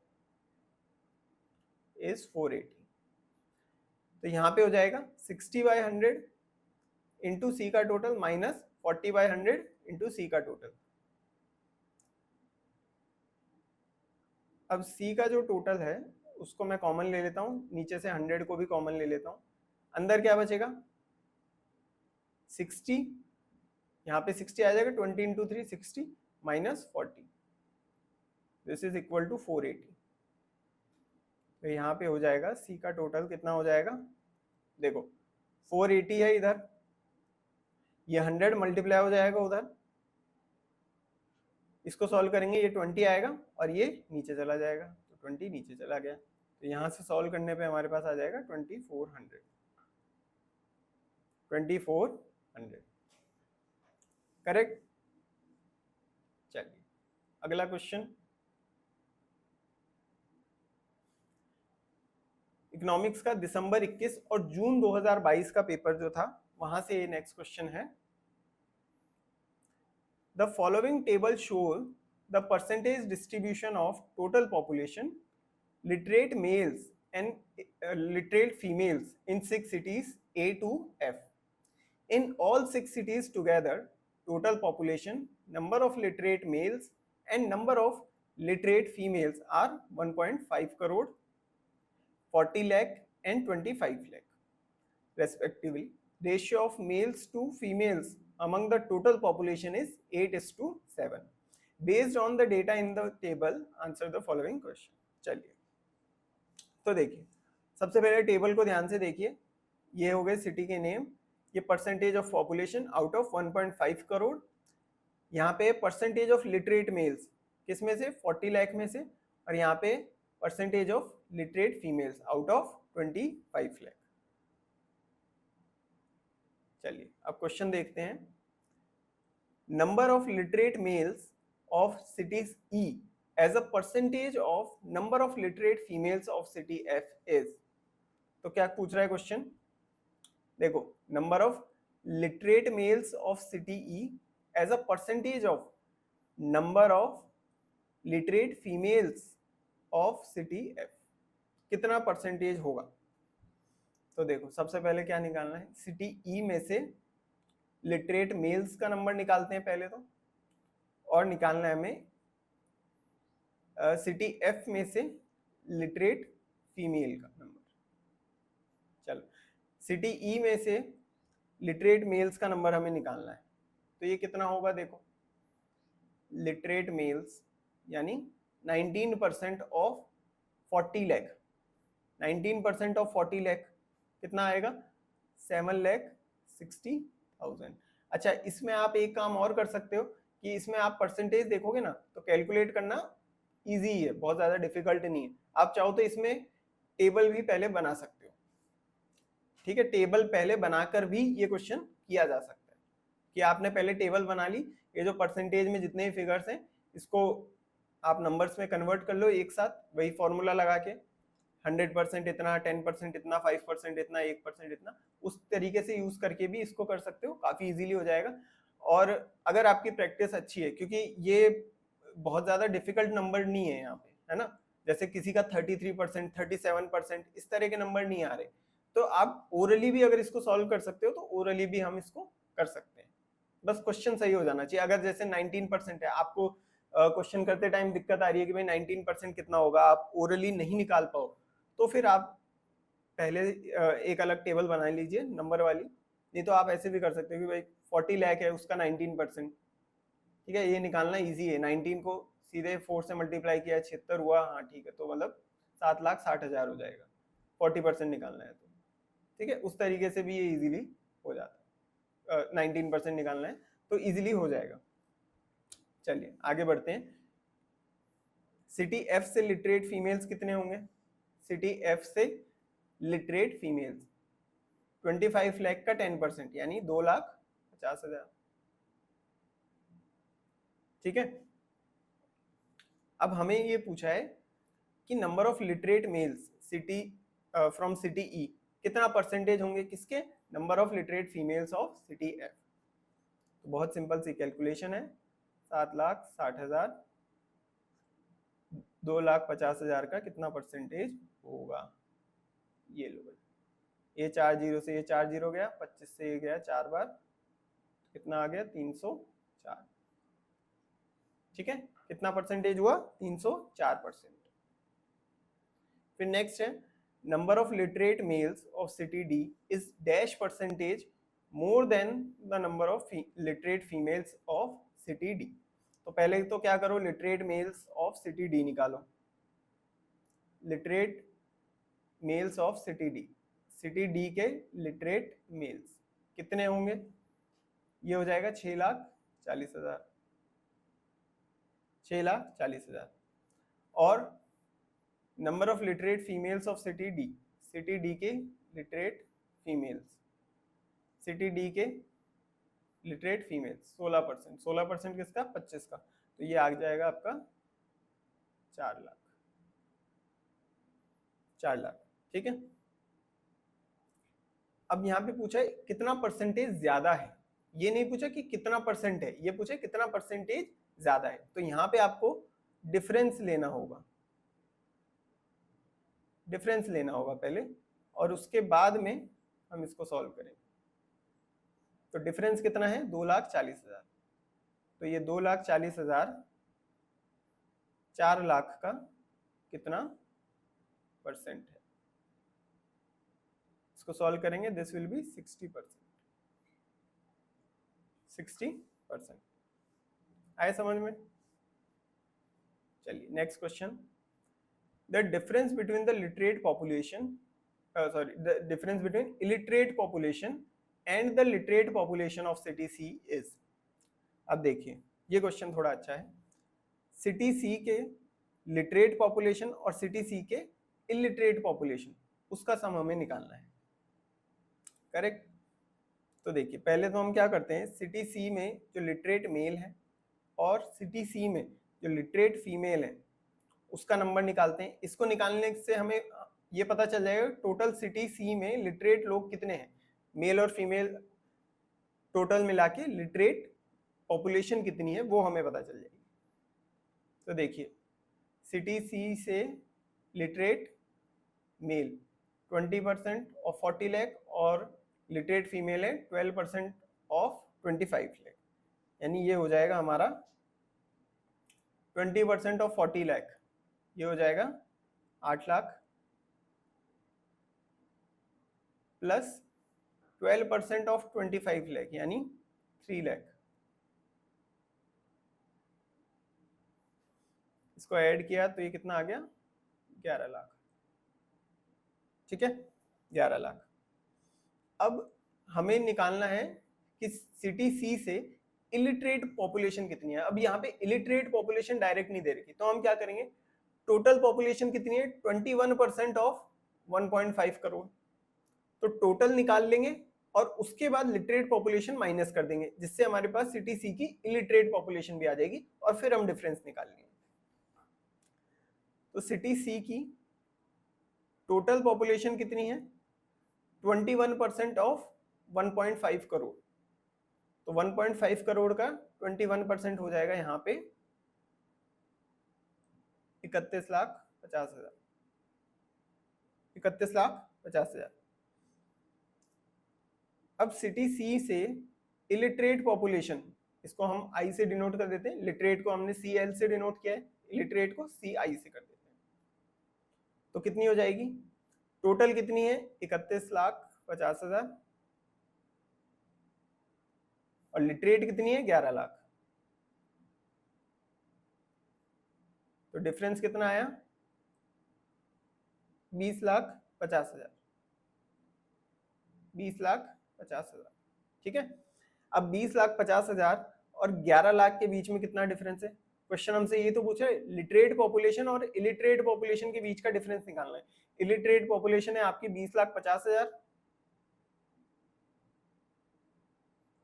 is 480, तो यहाँ पे हो जाएगा 60/100 into C का टोटल माइनस 40/100 into C का टोटल। अब C का जो टोटल है उसको मैं कॉमन ले लेता हूँ, नीचे से 100 को भी कॉमन ले लेता हूँ, अंदर क्या बचेगा 60, यहाँ पे 60 आ जाएगा 20 into 3 60 minus 40, this is equal to 480, तो यहाँ पे हो जाएगा C का टोटल कितना हो जाएगा, देखो 480 है इधर, ये 100 मल्टीप्लाई हो जाएगा उधर, इसको सॉल्व करेंगे ये 20 आएगा और ये नीचे चला जाएगा, तो 20 नीचे चला गया, तो यहाँ से सॉल्व करने पे हमारे पास आ जाएगा 2400। 2400। करेक्ट। चलिए अगला क्वेश्चन, इकोनॉमिक्स का दिसंबर 21 और जून 2022 का पेपर जो था वहां से ये नेक्स्ट क्वेश्चन है। The following table shows the percentage distribution of total population literate males and literate females in 6 cities A to F. In all 6 cities together, total population, number of literate males and number of literate females are 1.5 crore, 40 lakh and 25 lakh respectively. Ratio of males to females among the total population is 8:7. Based on the data in the table, answer the following question. चलिए तो देखिए, सबसे पहले टेबल को ध्यान से देखिए, ये हो गए सिटी के नेम, ये percentage of population out of 1.5 crore, यहाँ पे परसेंटेज ऑफ लिटरेट मेल्स किस में से 40 लाख में से, और यहाँ पे percentage of literate females out of 25 lakh. चलिए अब क्वेश्चन देखते हैं। Number of literate males of cities E as a percentage of number of literate females of city F is, तो क्या पूछ रहा है क्वेश्चन, देखो number of literate males of city E as a percentage of number of literate females of city F, कितना परसेंटेज होगा। तो देखो सबसे पहले क्या निकालना है, सिटी ई में से लिटरेट मेल्स का नंबर निकालते हैं पहले तो, और निकालना है हमें सिटी एफ में से लिटरेट फीमेल का नंबर। चलो सिटी ई में से लिटरेट मेल्स का नंबर हमें निकालना है, तो ये कितना होगा, देखो लिटरेट मेल्स यानी 19% ऑफ 40 लाख, 19% ऑफ 40 लाख कितना आएगा 7,60,000। अच्छा इसमें आप एक काम और कर सकते हो कि इसमें आप परसेंटेज देखोगे ना तो कैलकुलेट करना इजी है, बहुत ज्यादा डिफिकल्ट नहीं है। आप चाहो तो इसमें टेबल भी पहले बना सकते हो, ठीक है, टेबल पहले बनाकर भी ये क्वेश्चन किया जा सकता है कि आपने पहले टेबल बना ली, ये जो परसेंटेज में जितने भी फिगर्स हैं इसको आप नंबर्स में कन्वर्ट कर लो एक साथ, वही फॉर्मूला लगा के 100% इतना, 10% इतना, 5% इतना, 1% इतना, उस तरीके से यूज करके भी इसको कर सकते हो, काफी इजीली हो जाएगा। और अगर आपकी प्रैक्टिस अच्छी है, क्योंकि ये बहुत ज्यादा डिफिकल्ट नंबर नहीं है यहाँ पे, है ना, जैसे किसी का 33%, 37% इस तरह के नंबर नहीं आ रहे, तो आप ओरली भी अगर इसको सॉल्व कर सकते हो तो ओरली भी हम इसको कर सकते हैं, बस क्वेश्चन सही हो जाना चाहिए। अगर जैसे 19% है, आपको क्वेश्चन करते टाइम दिक्कत आ रही है कि भाई 19% कितना होगा, आप ओरली नहीं निकाल पाओ, तो फिर आप पहले एक अलग टेबल बना लीजिए नंबर वाली, नहीं तो आप ऐसे भी कर सकते हो कि भाई 40 लाख है उसका 19%, ठीक है, ये निकालना इजी है, 19 को सीधे 4 से मल्टीप्लाई किया 76 हुआ, हाँ ठीक है, तो मतलब 7,60,000 हो जाएगा, 40% निकालना है तो, ठीक है, उस तरीके से भी ये इजीली हो जाता है, 19% निकालना है तो इजीली हो जाएगा। चलिए आगे बढ़ते हैं। सिटी एफ से लिटरेट फीमेल्स कितने होंगे, सिटी एफ से लिटरेट फीमेल्स 25 लाख का 10% यानी 2,50,000, ठीक है। अब हमें ये पूछा है कि number of literate males city from city E कितना परसेंटेज होंगे, किसके, number of literate females of city F. तो बहुत सिंपल सी कैलकुलेशन है, 7,60,000 2,50,000 का कितना परसेंटेज होगा, ये लो भाई, ये 4 जीरो से ये 4 जीरो गया, 25 से ये गया 4 बार, कितना आ गया 304, ठीक है, कितना परसेंटेज हुआ 304%। फिर नेक्स्ट है number of literate males of city D is dash percentage more than the number of literate females of city D. तो पहले तो क्या करो, literate males of city D निकालो, literate males of city D के लिटरेट मेल्स कितने होंगे, ये हो जाएगा 6,40,000, 6,40,000। और number of literate females of city D के लिटरेट फीमेल्स सिटी डी के लिटरेट फीमेल्स 16%, 16% किसका, 25 का, तो ये आ जाएगा आपका 4 लाख, 4 लाख। ठीक है, अब यहाँ पे पूछा है कितना परसेंटेज ज्यादा है, ये नहीं पूछा कि कितना परसेंट है, ये पूछा कितना परसेंटेज ज्यादा है। तो यहाँ पे आपको डिफरेंस लेना होगा, डिफरेंस लेना होगा पहले, और उसके बाद में हम इसको सॉल्व करेंगे। तो डिफरेंस कितना है, 2,40,000, तो ये 2,40,000 4 लाख का कितना परसेंट है, इसको सॉल्व करेंगे, दिस विल बी 60%, 60%। आए समझ में? चलिए next question, the difference between the literate population, the difference between illiterate population and the literate population of city C is. अब देखिए ये क्वेश्चन थोड़ा अच्छा है, सिटी सी के लिटरेट पॉपुलेशन और सिटी सी के इलिटरेट पॉपुलेशन, उसका सम हमें निकालना है, करेक्ट। तो देखिए पहले तो हम क्या करते हैं, सिटी सी में जो लिटरेट मेल है और सिटी सी में जो लिटरेट फीमेल है उसका नंबर निकालते हैं। इसको निकालने से हमें ये पता चल जाएगा टोटल सिटी सी में लिटरेट लोग कितने हैं, मेल और फीमेल टोटल मिला के लिटरेट पॉपुलेशन कितनी है वो हमें पता चल जाएगी। तो देखिए सिटी सी से लिटरेट मेल 20% ऑफ 40 लाख और लिटरेट फीमेल है 12% ऑफ 25 लाख, यानी ये हो जाएगा हमारा 20% ऑफ 40 लाख, ये हो जाएगा 8 लाख प्लस 12% ऑफ 25 लाख यानी 3 लाख, इसको ऐड किया तो ये कितना आ गया, 11 लाख। ठीक है, 11 लाख। अब हमें निकालना है कि सिटी सी से इलिटरेट पॉपुलेशन कितनी है। अब यहाँ पे इलिटरेट पॉपुलेशन डायरेक्ट नहीं दे रखी, तो हम क्या करेंगे, टोटल पॉपुलेशन कितनी है, 21% ऑफ 1.5 करोड़, तो टोटल निकाल लेंगे और उसके बाद लिटरेट पॉपुलेशन माइनस कर देंगे, जिससे हमारे पास सिटी सी की इलिटरेट पॉपुलेशन भी आ जाएगी और फिर हम डिफरेंस निकाल लेंगे। तो सिटी सी की टोटल पॉपुलेशन कितनी है, 21% ऑफ 1.5 करोड़, तो 1.5 करोड़ का 21% हो जाएगा यहाँ पे 31,50,000, 31,50,000। अब सिटी सी से इलिटरेट पॉपुलेशन, इसको हम आई से डिनोट कर देते हैं, लिटरेट को हमने सी एल से डिनोट किया है, इलिटरेट को सी आई से कर देते हैं, तो कितनी हो जाएगी, टोटल कितनी है 31,50,000 और लिटरेट कितनी है 11 लाख, तो डिफरेंस कितना आया 20,50,000, 20,50,000। ठीक है, अब 20,50,000 और 11 लाख के बीच में कितना डिफरेंस है, क्वेश्चन हमसे ये तो पूछा है लिटरेट पॉपुलेशन और इलिटरेट पॉपुलेशन के बीच का डिफरेंस निकालना है। इलिटरेट पॉपुलेशन है आपकी 20,50,000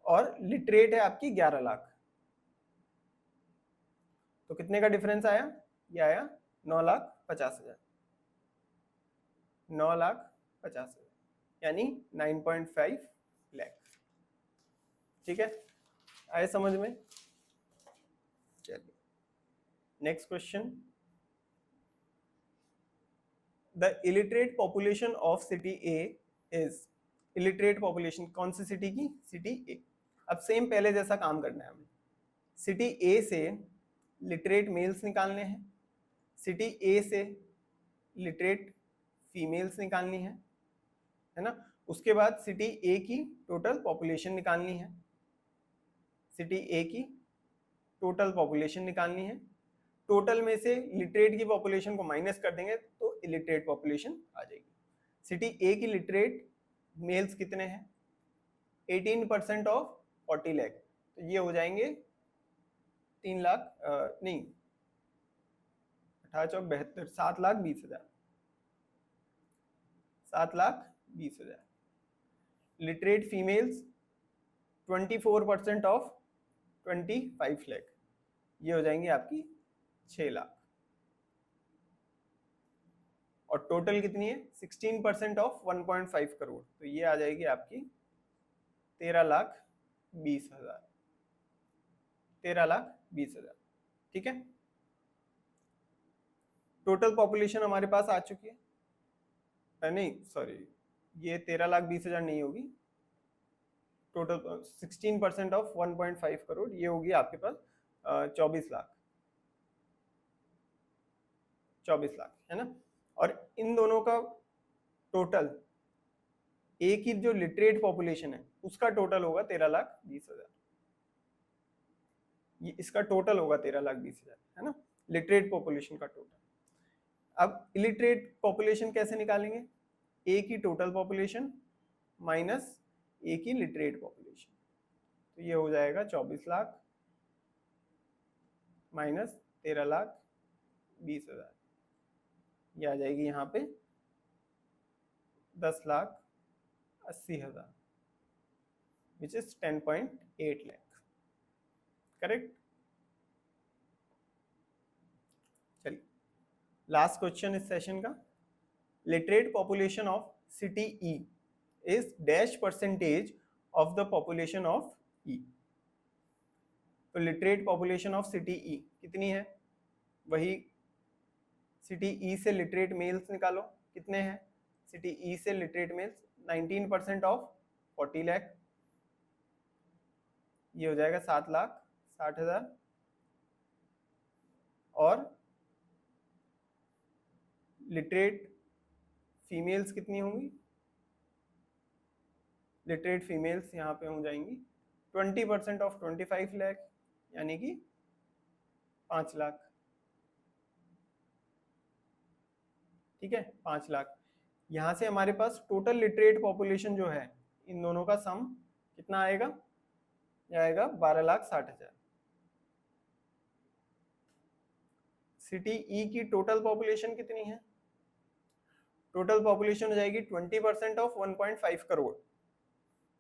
और लिटरेट है आपकी 11 लाख, तो कितने का डिफरेंस आया, ये आया 9,50,000, 9,50,000 यानी 9.5 लाख। ठीक है, आए समझ में? चलिए next question, the illiterate population of city A is, illiterate population कौन सी सिटी की, सिटी ए। अब सेम पहले जैसा काम करना है हमें, सिटी ए से लिटरेट मेल्स निकालने हैं, सिटी ए से लिटरेट फीमेल्स निकालनी है ना, उसके बाद सिटी ए की टोटल पॉपुलेशन निकालनी है, सिटी ए की टोटल पॉपुलेशन निकालनी है, टोटल में से लिटरेट की पॉपुलेशन को माइनस कर देंगे तो इलिटरेट पॉपुलेशन आ जाएगी। सिटी ए की लिटरेट मेल्स कितने हैं, 18% ऑफ 40 लाख, तो ये हो जाएंगे 3 लाख नहीं 18,72 7,20,000, 7,20,000। लिटरेट फीमेल्स 24% ऑफ 25 लाख, ये हो जाएंगी आपकी 6 लाख। और टोटल कितनी है 16% ऑफ 1.5 करोड़, तो ये आ जाएगी आपकी 13,20,000, 13,20,000। ठीक है, टोटल पॉपुलेशन हमारे पास आ चुकी है, नहीं सॉरी, ये 13,20,000 नहीं होगी, टोटल 16% ऑफ 1.5 करोड़, ये होगी आपके पास 24 लाख, 24 लाख है ना। और इन दोनों का टोटल, एक ही जो लिटरेट पॉपुलेशन है उसका टोटल होगा 13,20,000, ये इसका टोटल होगा 13,20,000 है ना, लिटरेट पॉपुलेशन का टोटल। अब इलिटरेट पॉपुलेशन कैसे निकालेंगे, एक ही टोटल पॉपुलेशन माइनस एक ही लिटरेट पॉपुलेशन, तो ये हो जाएगा 24 लाख माइनस 13,20,000, ये आ जाएगी यहाँ पे 10,80,000, विच इज 10.8 लाख। करेक्ट। चलिए लास्ट क्वेश्चन इस सेशन का, literate population of city E is dash percentage of the population of E. तो literate population of city E कितनी है, वही सिटी ई से लिटरेट मेल्स निकालो, कितने हैं सिटी ई से लिटरेट मेल्स, 19% ऑफ 40 लाख, ये हो जाएगा 7,60,000। और लिटरेट फीमेल्स कितनी होंगी, लिटरेट फीमेल्स यहाँ पे हो जाएंगी 20% ऑफ 25 लाख, यानी कि 5 लाख। ठीक है, 5 लाख। यहाँ से हमारे पास टोटल लिटरेट पॉपुलेशन जो है इन दोनों का सम कितना आएगा, ये आएगा 12,60,000। सिटी ई की टोटल पॉपुलेशन कितनी है, टोटल पॉपुलेशन हो जाएगी 20% ऑफ 1.5 करोड़,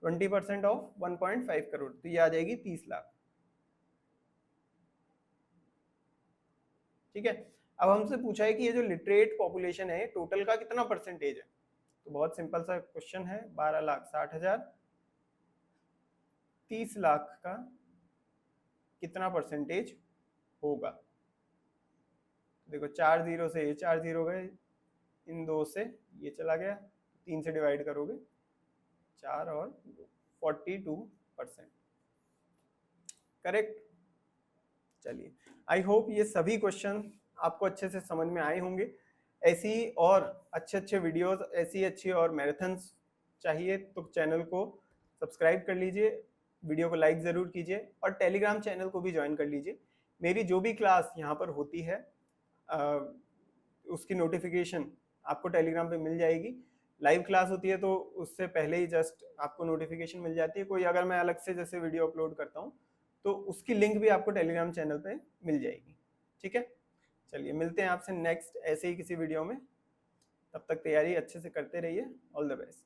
20% ऑफ 1.5 करोड़, तो ये आ जाएगी 30 लाख। ठीक है, अब हमसे पूछा है कि ये जो लिटरेट पॉपुलेशन है टोटल का कितना परसेंटेज है, तो बहुत सिंपल सा क्वेश्चन है, 12,60,000 30 लाख का कितना परसेंटेज होगा। देखो 4 जीरो से ये 4 जीरो गए, इन दो से ये चला गया, 3 से डिवाइड करोगे 4 और 42%। करेक्ट। चलिए, आई होप ये सभी क्वेश्चन आपको अच्छे से समझ में आए होंगे। ऐसी और अच्छे वीडियोस, ऐसी अच्छी और मैराथन्स चाहिए तो चैनल को सब्सक्राइब कर लीजिए, वीडियो को लाइक ज़रूर कीजिए और टेलीग्राम चैनल को भी ज्वाइन कर लीजिए। मेरी जो भी क्लास यहाँ पर होती है उसकी नोटिफिकेशन आपको टेलीग्राम पे मिल जाएगी। लाइव क्लास होती है तो उससे पहले ही जस्ट आपको नोटिफिकेशन मिल जाती है। कोई अगर मैं अलग से जैसे वीडियो अपलोड करता हूँ तो उसकी लिंक भी आपको टेलीग्राम चैनल पे मिल जाएगी। ठीक है, चलिए मिलते हैं आपसे नेक्स्ट ऐसे ही किसी वीडियो में, तब तक तैयारी अच्छे से करते रहिए। All the best.